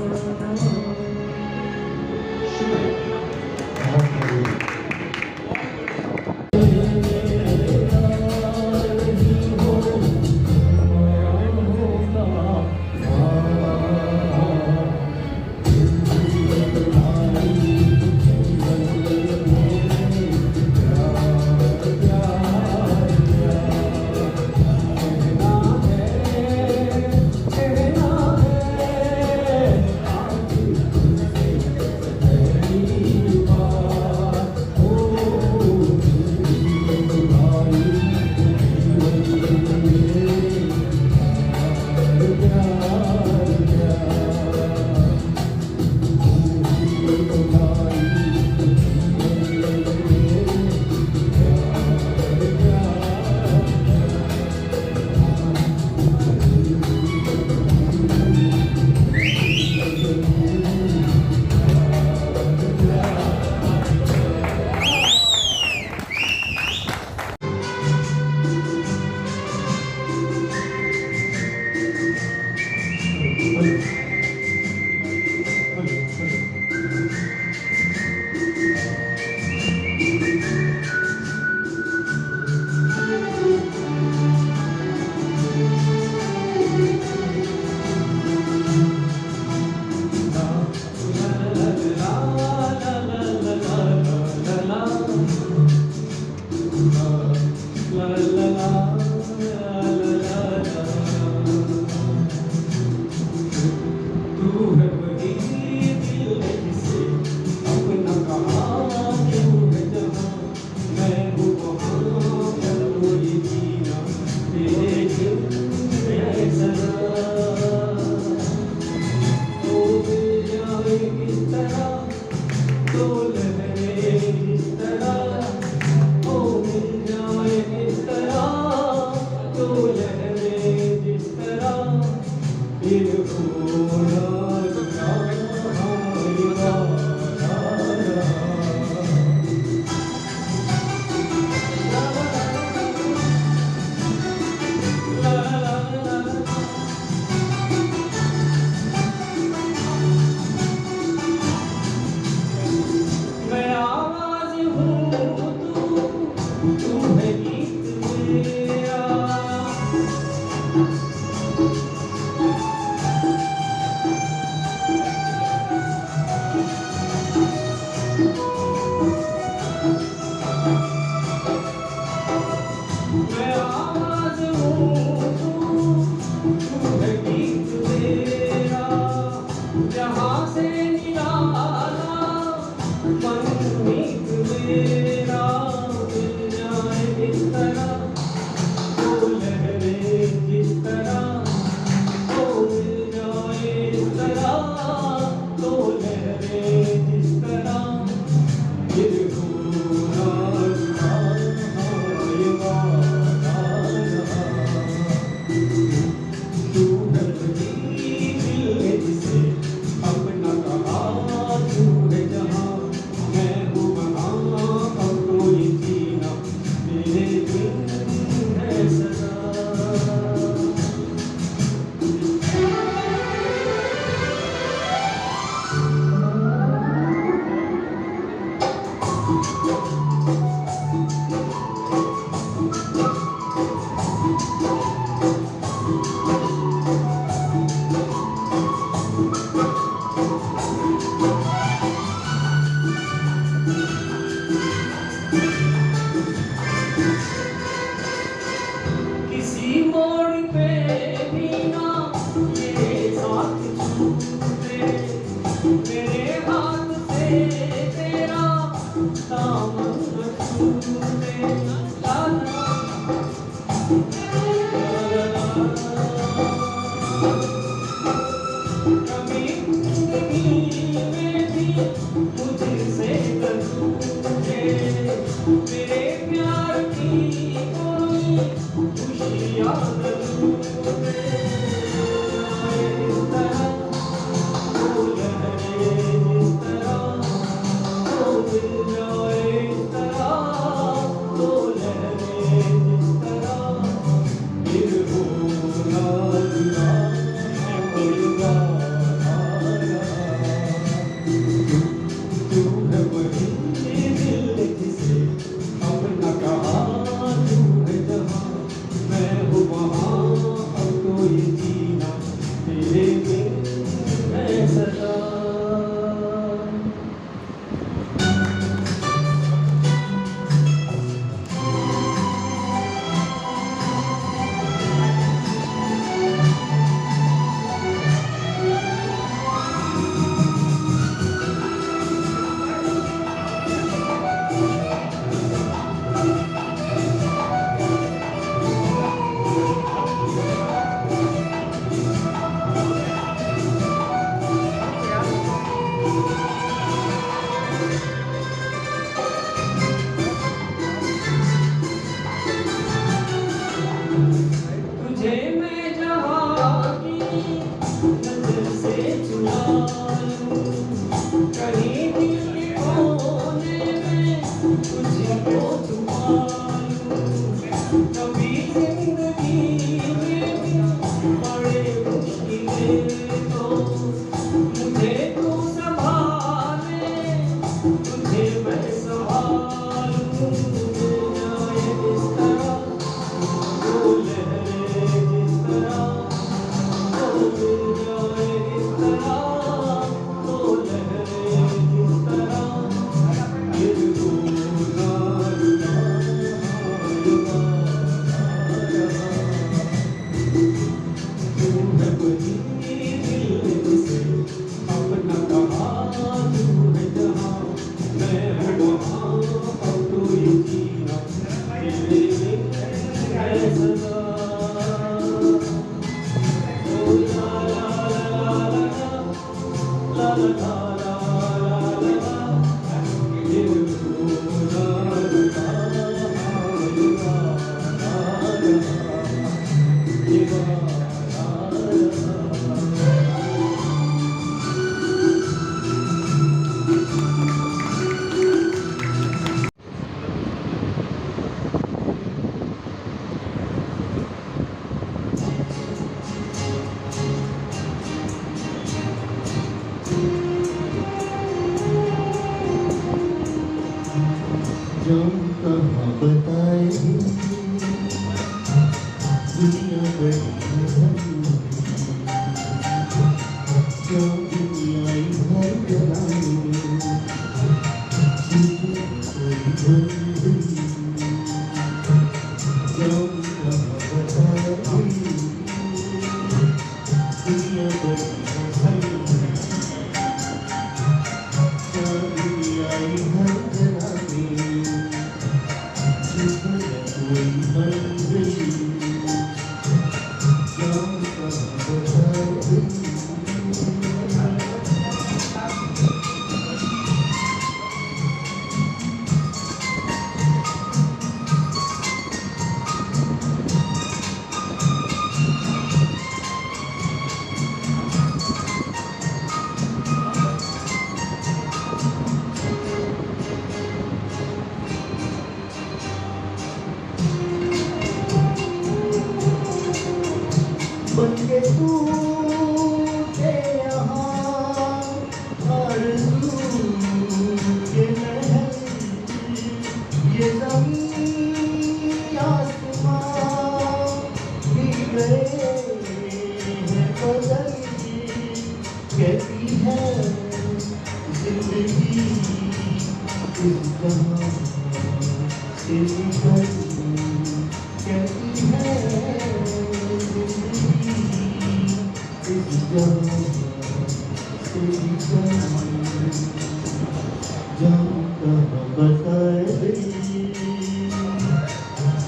Jauh बताए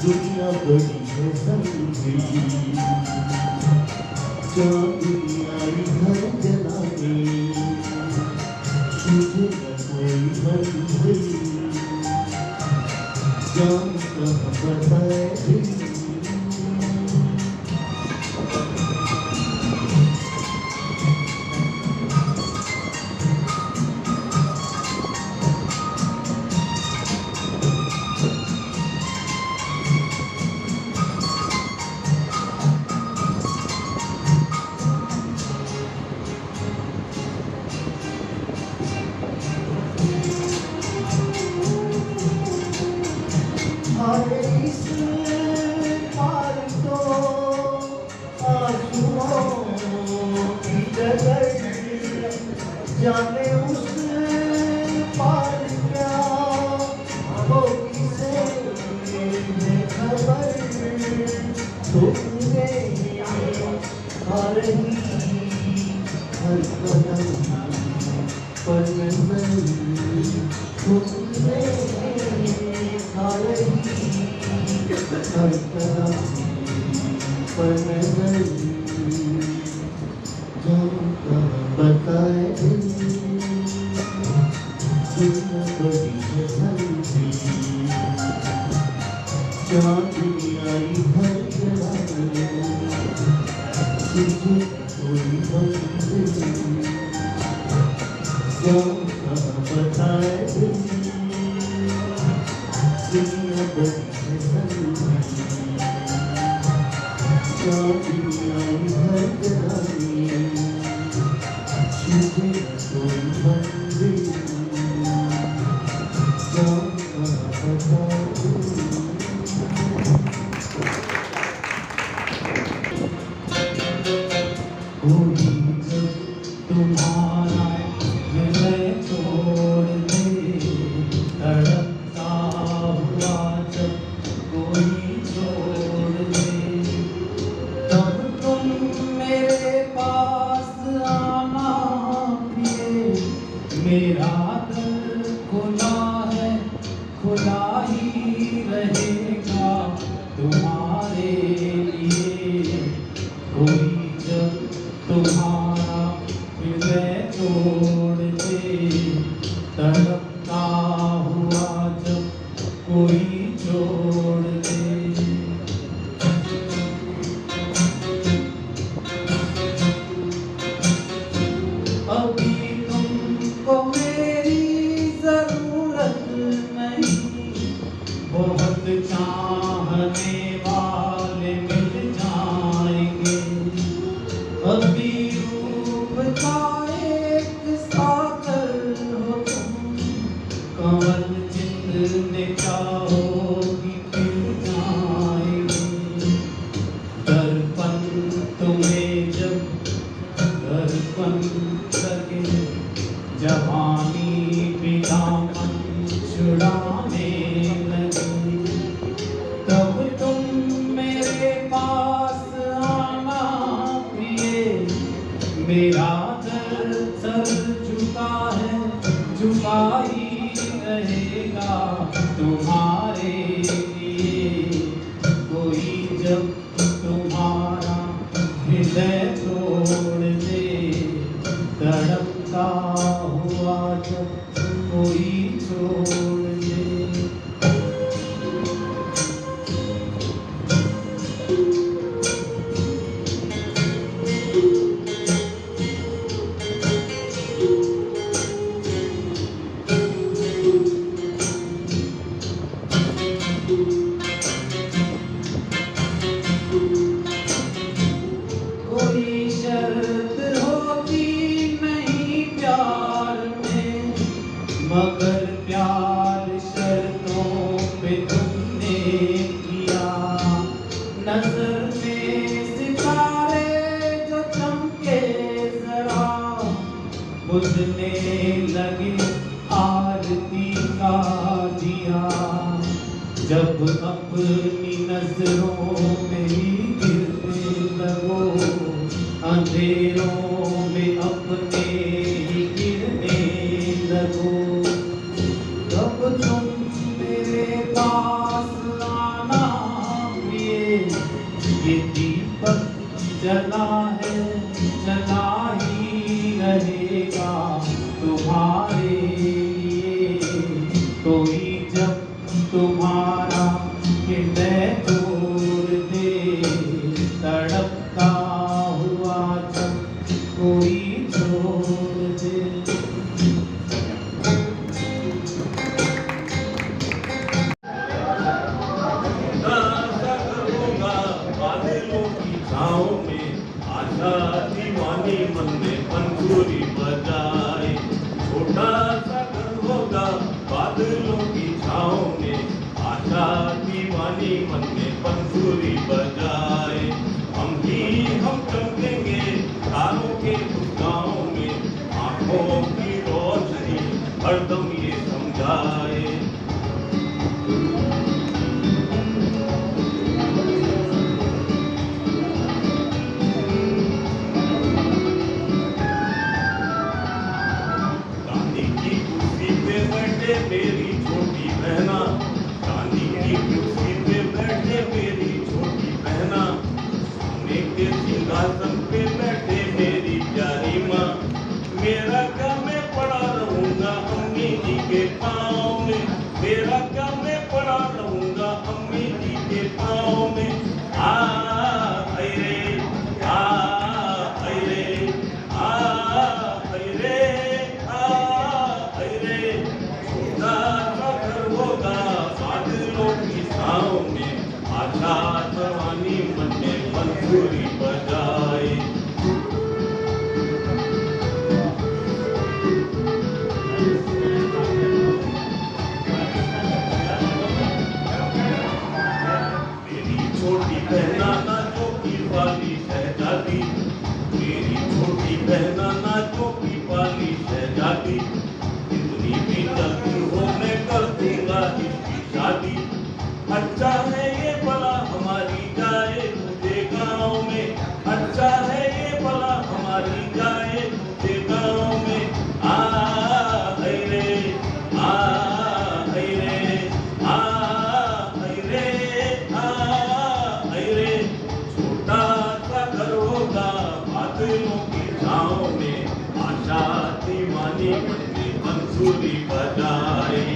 दुनिया बड़ी है संगी दुनिया घर जलाने तुझे न कोई मंजिल जान कहाँ बताए जाने उस पार क्या हो किसे खबर तुमने आ रही हर कदम पर नजर तुमने आ रही हर कदम पर नजर बताए दुनिया बड़ी है संगी क्या दुनिया भर जलाने तुझे कोई मंजिल क्या बताए दुनिया बड़ी है संगी क्या दुनिया भर जलाने तुझे कोई मंजिल तुम्हारा हृदय तोड़ दे तड़पता हुआ जब कोई छोड़ दे तब तुम मेरे पास आना मेरा दिल खुला है खुला ही रहेगा तुम्हारे लिए कोई जब तुम्हारा हृदय तोड़ दे तड़पता हुआ जब कोई छोड़ दे अभी तुमको मेरी जरूरत नहीं बहुत चाहने वाले मिल जाएंगे अभी रूप का एक सागर हो तुम कमल जितने चाहोगी फिर जाएंगे दर्पण तुम्हें जब दर्पण लगे जवानी भी दामन छुड़ाने लगी तब तुम मेरे पास आना प्रिय मेरा दर सर झुका है झुका ही रहेगा तुम्हारे लिए कोई जब तुम्हारा हृदय तोड़ दे तड़पता हुआ जब कोई छोड़ दे कोई शर्त होती नहीं प्यार में मगर प्यार शर्तों पे तुमने किया नजर में सितारे जो चमके जरा बुझने लगे आरती का दिया जब अपनी नजरों में ही गिरने लगो अंधेरों में अपने ही गिरने लगो तब तुम कोई जब तुम्हारा हृदय तोड़ दे, तड़पता हुआ जब कोई छोड़ दे। बादलों की छाँव में आशा दीवानी मन में पंखुड़ी बजाए, छोटा सा घर होगा बादलों की छाँव में आशा दीवानी मन में पंखुड़ी बजाए। हम चमकेंगे तारों के उस गाँव में, आँखों की रोशनी हरदम ये समझाए। मेरी छोटी बहना, चांदी की कुर्सी पे बैठे मेरी छोटी बहना, सोने के सिंहासन पे बैठे मेरी प्यारी माँ। मेरा क्या मैं पड़ा रहूंगा अम्मी जी के पाँव में, मेरा क्या मैं पड़ा रहूंगा अम्मी जी के पाँव में। रे आशा जवानी मन में बंसुरी बजाए। मेरी छोटी बहना ना चौकी वाली शहजादी, मेरी छोटी बहना ना चौकी वाली शहजादी, इतनी भी जल्दी हो मैं कर दूंगा इसकी शादी। अच्छा है ये भला हमारी जाए तुझे गाँव में, अच्छा है ये भला हमारी जाए तुझे गाँव में। रे छोटा सा घर होगा बादलों की छाँव में, आशा दीवानी मन में बंसुरी बजाए।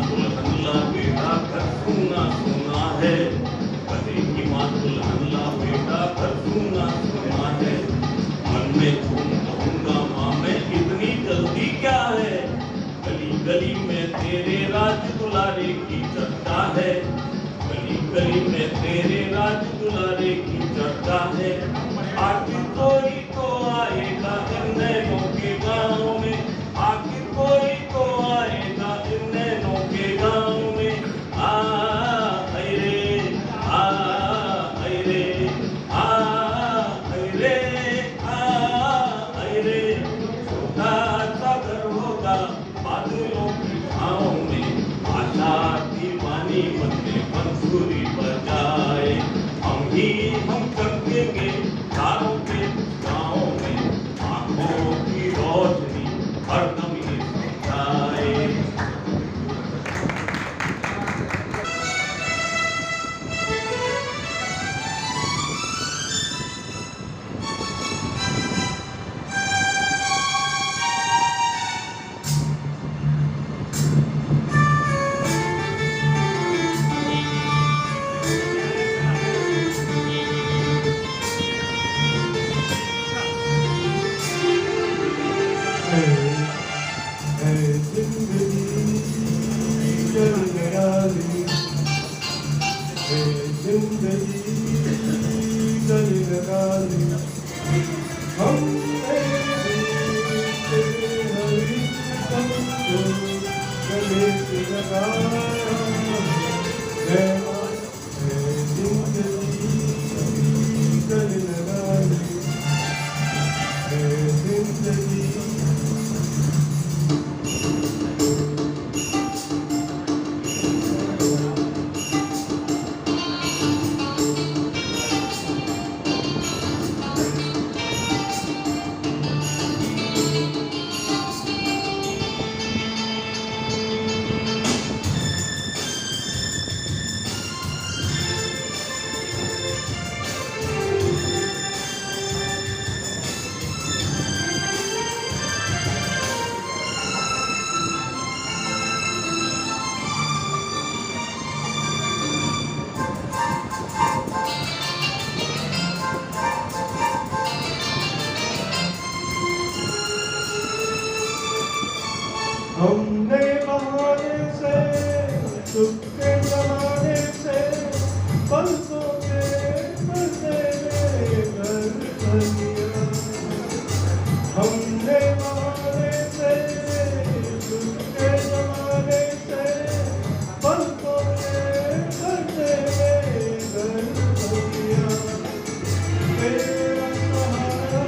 दुल्हनला बेटा घर सुना सुना है, कहे की माँ दुल्हनला बेटा घर सुना सुना है। मन में झूम कहूँगा माँ मैं इतनी जल्दी क्या है, गली गली में तेरे राज दुलारे की चर्चा है, गली गली में तेरे राज दुलारे की चर्चा है। आखिर कोई तो आएगा इन नैनों के गाँव में, आखिर कोई तो आएगा इन नैनों के गाँव में। रे छोटा सा घर होगा बादलों की छाँव में, आशा दीवानी मन में बंसुरी बजाए। हम चमकेंगे तारों के गाँव में, आँखों की रोशनी हरदम ये समझाए। हमने बहाने से सुख के जमाने से पलकों के पर्दे में घर कर दिया। हमने बहाने से सुख के जमाने से पलकों के पर्दे में घर कर दिया। तेरा सहारा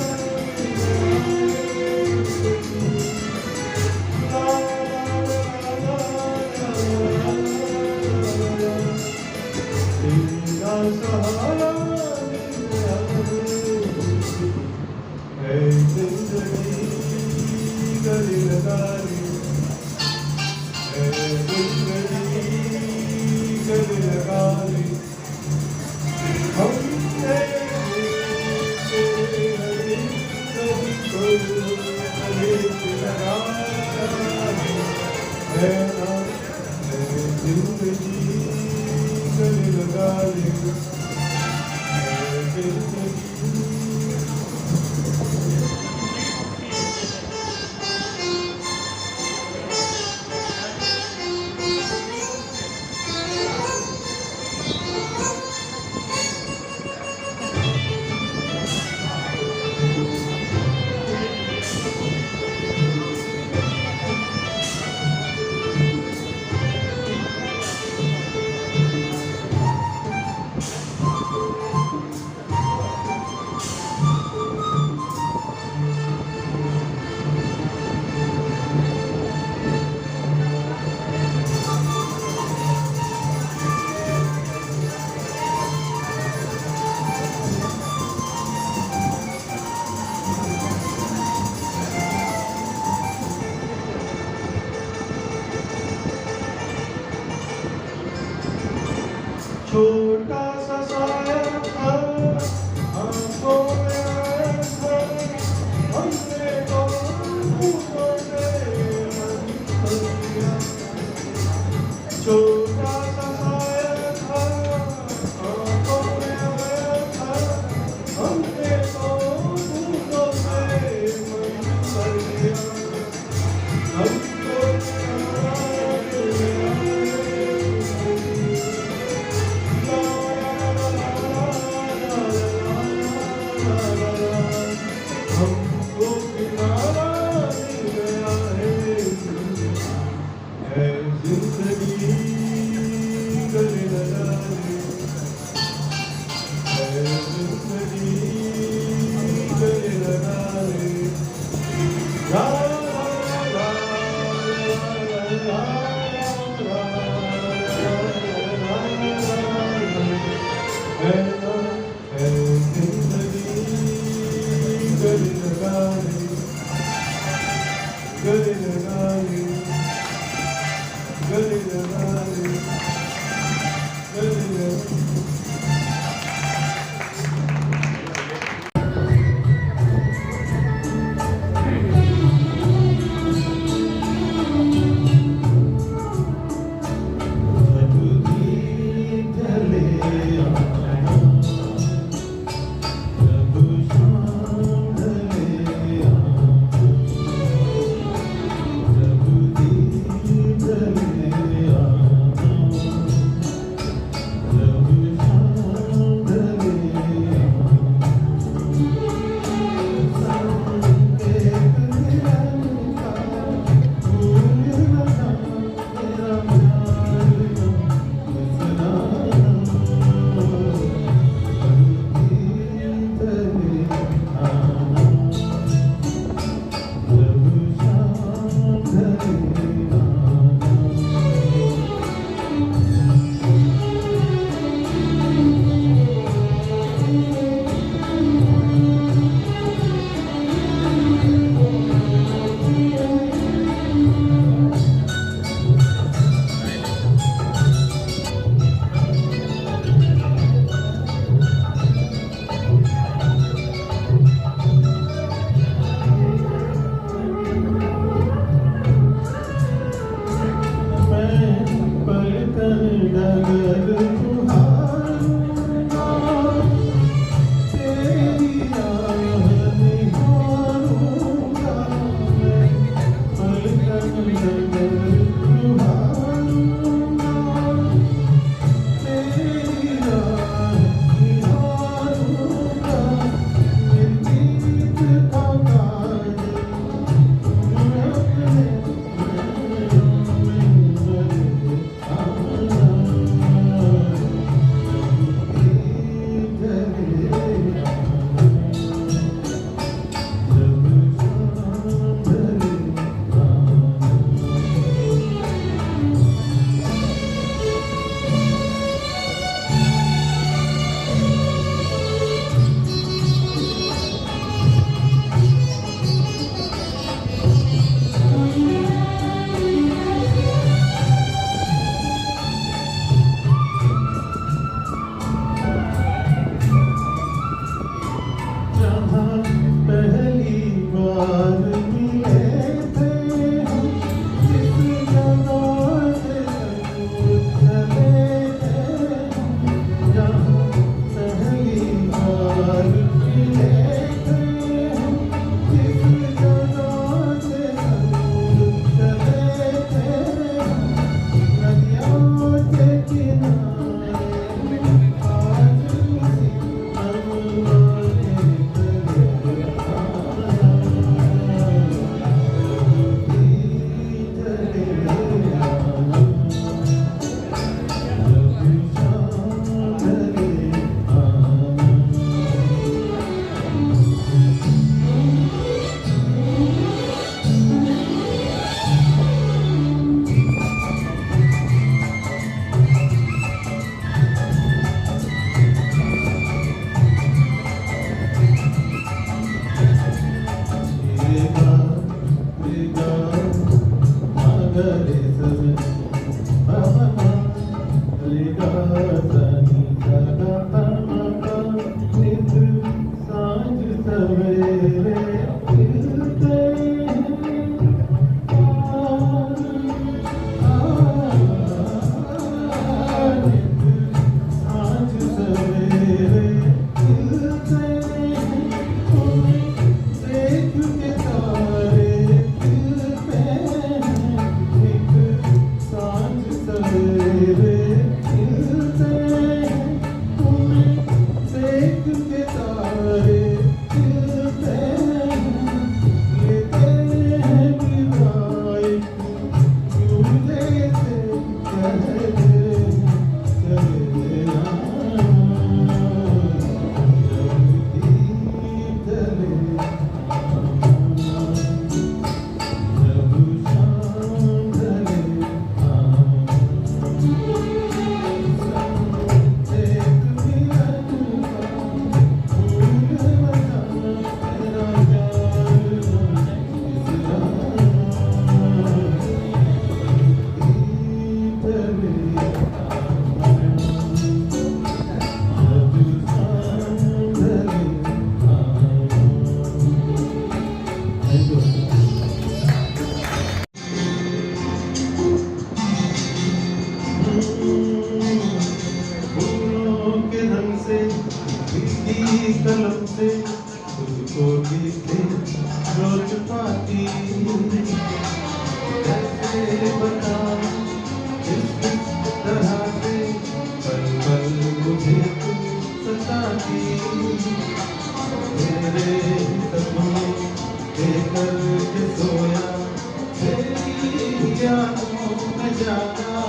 छोटा सा साया था आंखों में आया था हमने तो फूलों से मन भर दिया। छोटा सा साया था आंखों में आया था हमने तो फूलों से मन भर दिया। हमको कलम से तुझको लिखे रोज पाती कैसे बताऊं किस तरह से पल पल मुझे तू सताती मेरे सपने देखकर के सोया तेरी यादों में जागा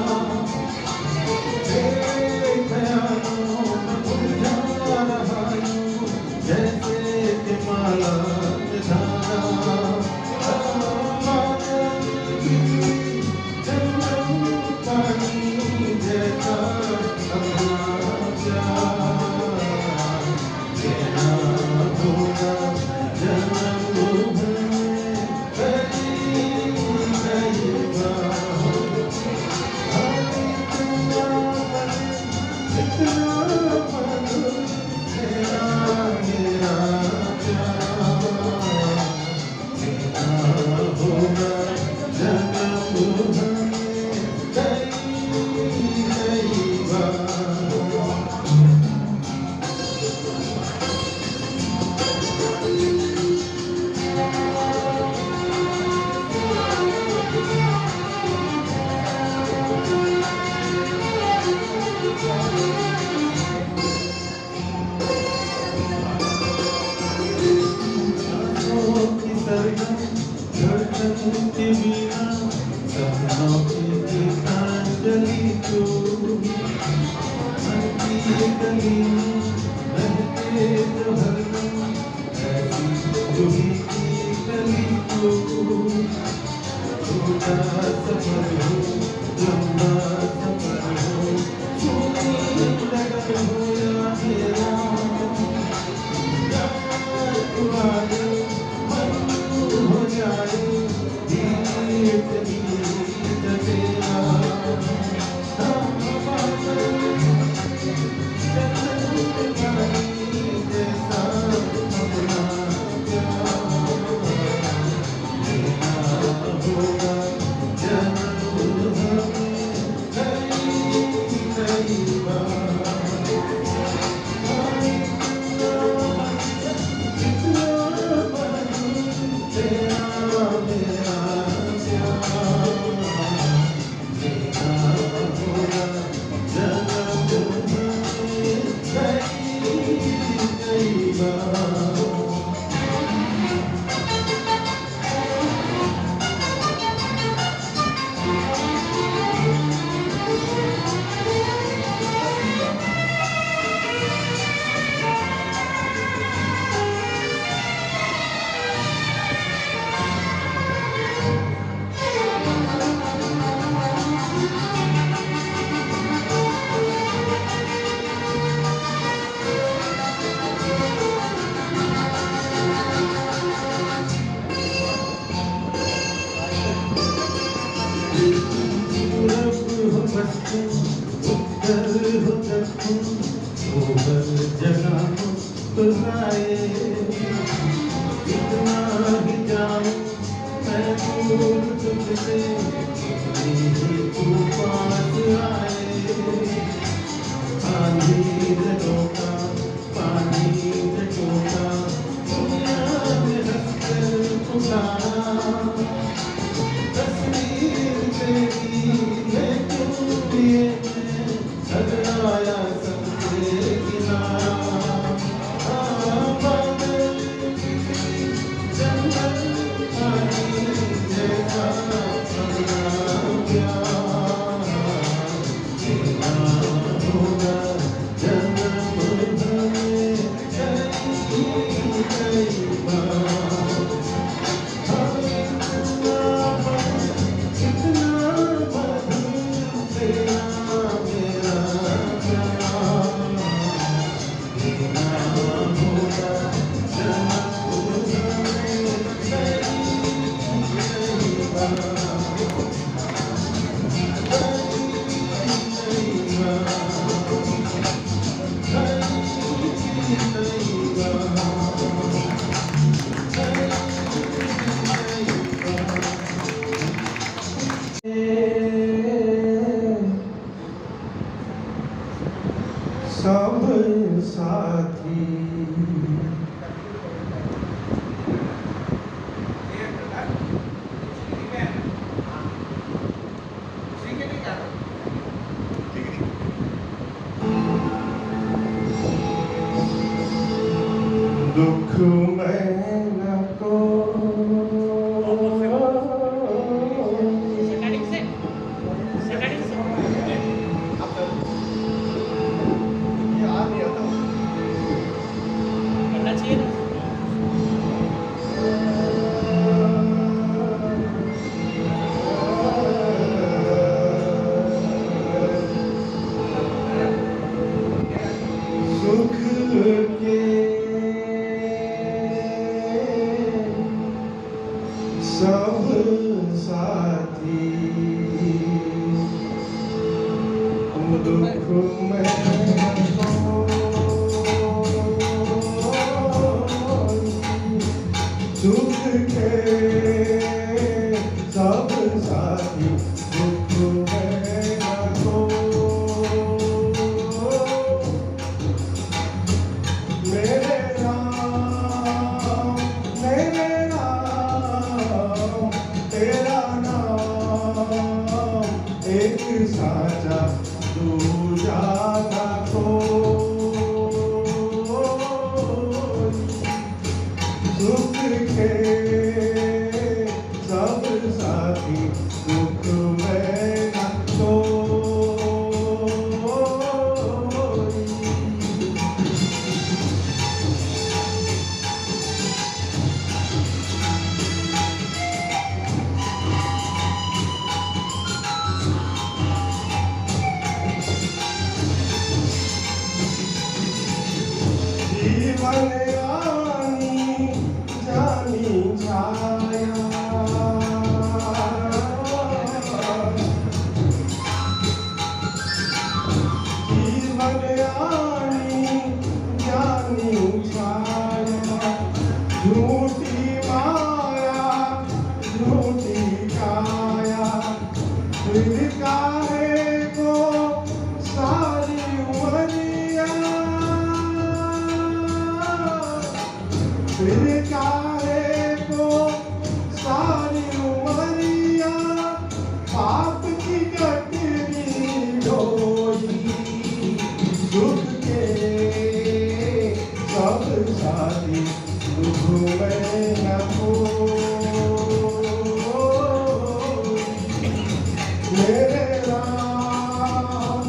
तेरे ख्यालों में उलझा रहा हूँ जैसे कि माला में धागा पानी जैसा अपना प्यार तेरा होगा जन्म के बिना सपनों की गीतांजलि तू मन की गली में बहके जो हरदम ऐसी रूही की गली तू छोटा सफर हो लंबा सफर हो सोनी लगन हो या मेरा तू आए मन हो जाए उत्तर हो दक्षिण वो हर जगह मुस्कुराए। कितना ही जाऊं मैं दूर तुझसे, कितनी ही तू पास आए। आंधी झोंका पानी झोंका दुनिया में हंसकर पुकारा। तस्वीर तेरी मैं क्यों लिए ठहराया सबसे किनारा। बादल जंगल पानी जैसा अपना प्यार तेरा होगा जन्म भर कई बार। कितना मधुर तेरा मेरा प्यार तेरा होगा जन्म भर कई बार। सब साथी दुख में न को सुख के सब साथी दुख में सुख के सब साथी दुख में न को। मेरे नाम तेरा नाम एक साचा दूजा ना सुख के सब साथी दुख में न जीवन आनी जानी छाया। जीवन आनी जानी छाया। झूठी माया झूठी काया फिर काहे को सारी उमरिया। फिर काहे को सारी उमरिया पाप की कटनी ढोई। दुख के सब साथी दुख में न मेरे राम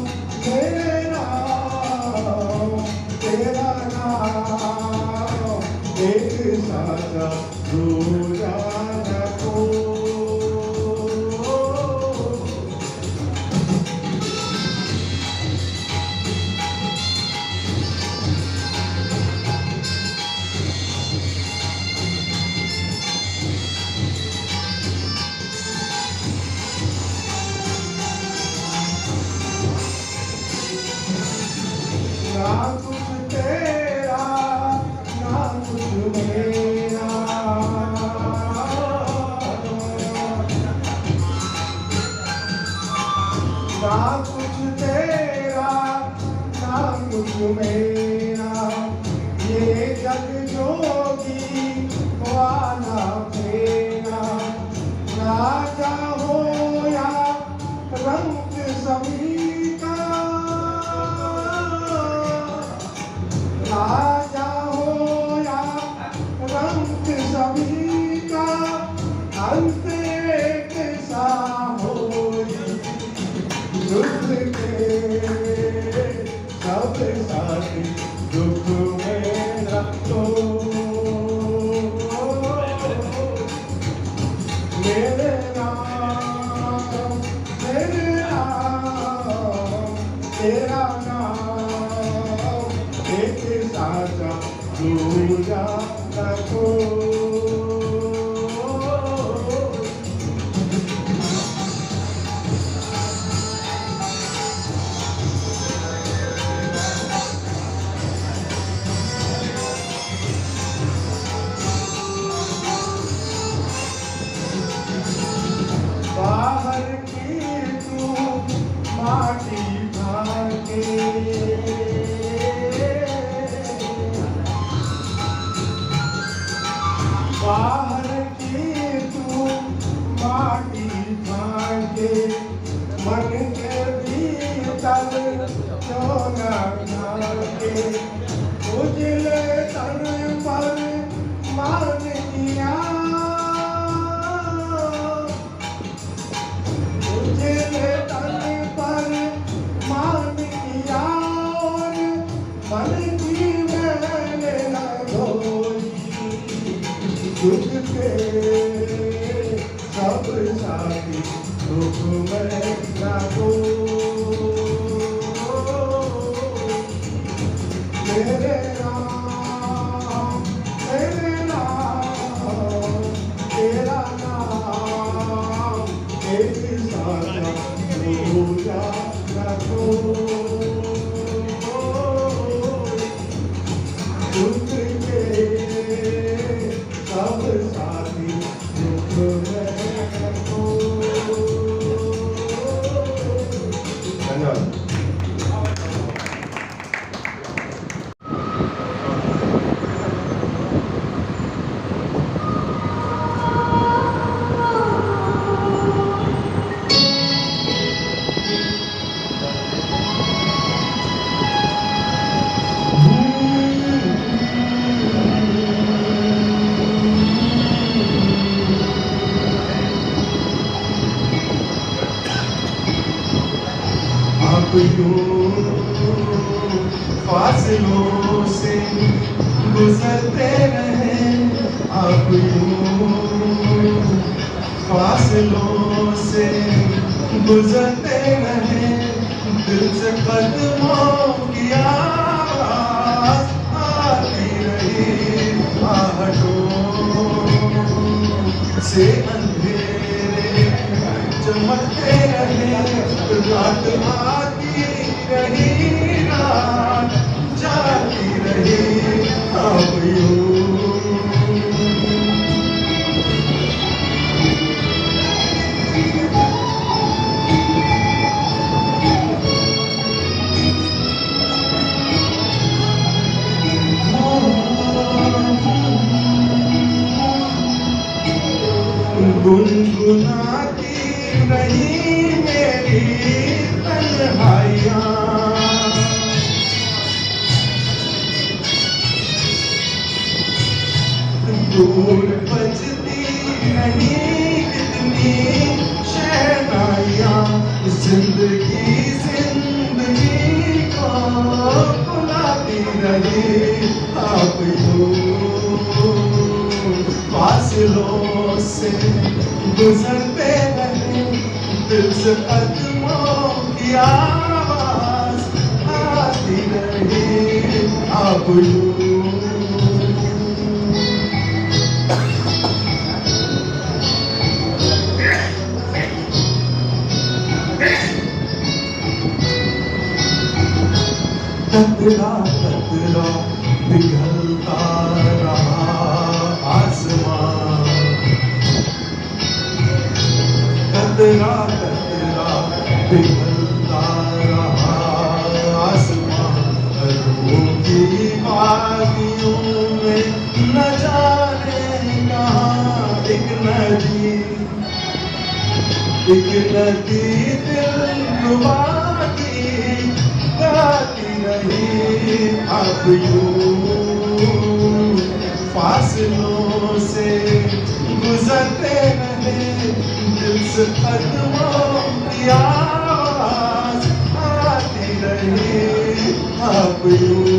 तेरा नाम एक साचा दूजा न को। मेरा ना कुछ तेरा ना कुछ मेरा, ये जग जोगी वाला फेरा, राजा हो या रंग सभी का, राजा हो या रंग सभी का, अंत एक सा हो दुख के सब साथी, दुख में रखो मेरे नाम, मेरे नाम, तेरा नाम एक साचा दूजा रखो। बाहर की तू माटी भागे, बाहर की तू माटी भागे, मन के भीतर चोला भागे, उजले तन पर मान दिया, उजले तन पर मान दिया, और मन की मैंने न धोई, दुख के सब साथी दुख में न हो मेरे नाम, मेरे नाम, तेरा नाम एक साचा दूजा रखो दुख के सब साथी दुख में रखो। धन्यवाद। आप यूं फासलों से गुजरते रहे, आप यूं फासलों से गुजरते रहे, दिल से कदमों की आवाज आती रही, आहटों से अंधेरे चमकते रहे, रात आती रही, रात जाती रही, अब यूं गुनगुनाती रही मेरी तन्हाइयाँ, दूर बजती रही कितनी शहनाइयाँ, जिंदगी जिंदगी को बुलाती रही, आप यूं फासलों से गुजरते रहे, दिल से कदमों की आवाज आती रही, आप यूं कतरा कतरा पिघलता रहा, नदी, एक नदी दिलरुबा की गाती रही अब यूं फासलों से गुजरते रहे दिल से कदमों की आवाज आती रही अब यूं।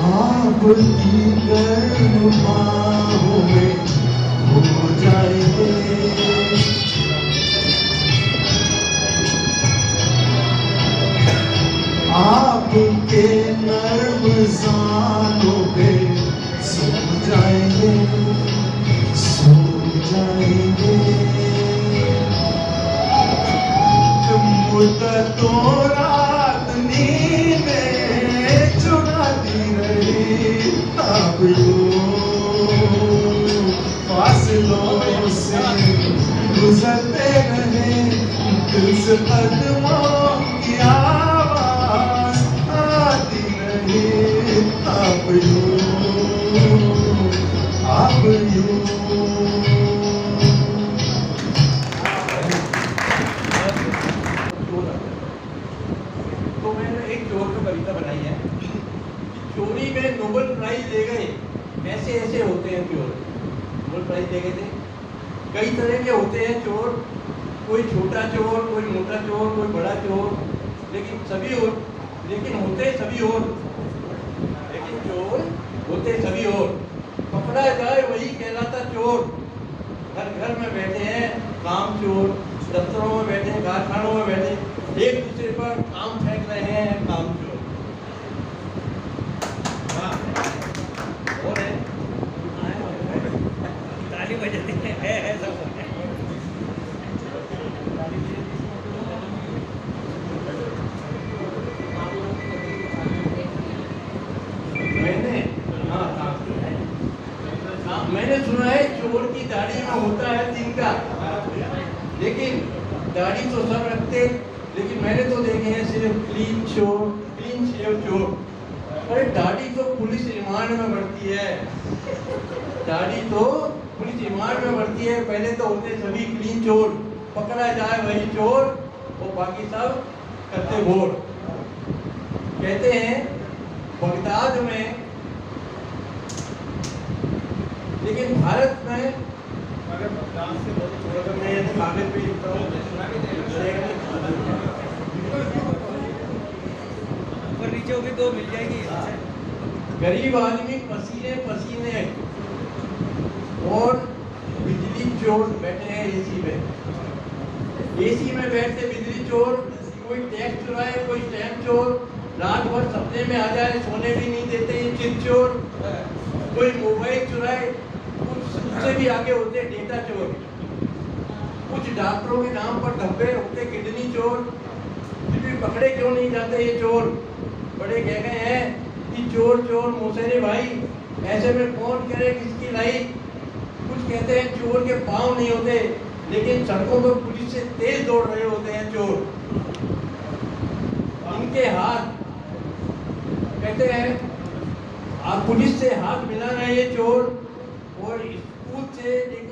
आपकी गर्म बाहों में हो जाएंगे, आपके नर्म जानों पे सो जाएंगे, सो जाएंगे। मुद्दतों रात नींदें चुराती रही अब यूं फासलों से गुजरते रहे दिल से कदमों की आवाज आती रही अब यूं अब यूं। तो मैंने एक चोर पर कविता बनाई है। चोरी में नोबेल प्राइज दे गए, ऐसे ऐसे होते हैं चोर। नोबेल प्राइज दे गए थे। कई तरह के होते हैं चोर, कोई छोटा चोर, कोई मोटा चोर, कोई बड़ा चोर, लेकिन होते सभी और। लेकिन चोर होते सभी और। पकड़ा जाए वही कहलाता चोर। घर घर में बैठे हैं काम चोर, दफ्तरों में बैठे हैं, कारखानों में बैठे, एक दूसरे पर काम फेंक रहे हैं काम चोर। हाँ, और है ताली बजाती है सब। मैंने सुना है चोर की दाढ़ी में होता है तिनका, लेकिन दाढ़ी तो सब रखते, लेकिन मैंने तो देखे हैं सिर्फ क्लीन शेव चोर। अरे दाढ़ी तो पुलिस रिमांड में बढ़ती है, दाढ़ी तो पुलिस रिमांड में बढ़ती है। पहले तो होते सभी क्लीन चोर, पकड़ा जाए वही चोर, और बाकी सब करते भोर। कहते हैं बगदाद में, लेकिन भारत में अगर बगदाद से बहुत थोड़ा सा मैं कागज पे लिखता हूँ, नीचे भी दो मिल जाएगी। गरीब आदमी पसीने पसीने और बिजली चोर बैठे हैं एसी में। एसी में बैठते बिजली चोर, कोई टैक्स चुराए, कोई स्टैम्प चोर, रात भर सपने में आ जाए, सोने भी नहीं देते ये चिट चोर। कोई मोबाइल चुराए, उससे भी आगे होते डेटा चोर। कुछ डॉक्टरों के नाम पर धब्बे होते किडनी चोर। फिर भी पकड़े क्यों नहीं जाते ये चोर? बड़े कह गए हैं कि चोर चोर मोसेरे भाई, ऐसे में कौन करे किसकी लाई। कुछ कहते हैं चोर के पाँव नहीं होते, लेकिन सड़कों पर पुलिस से तेज दौड़ रहे होते हैं चोर। इनके हाथ, कहते हैं आप पुलिस से हाथ मिला रहे हैं चोर, और स्कूल से लेकर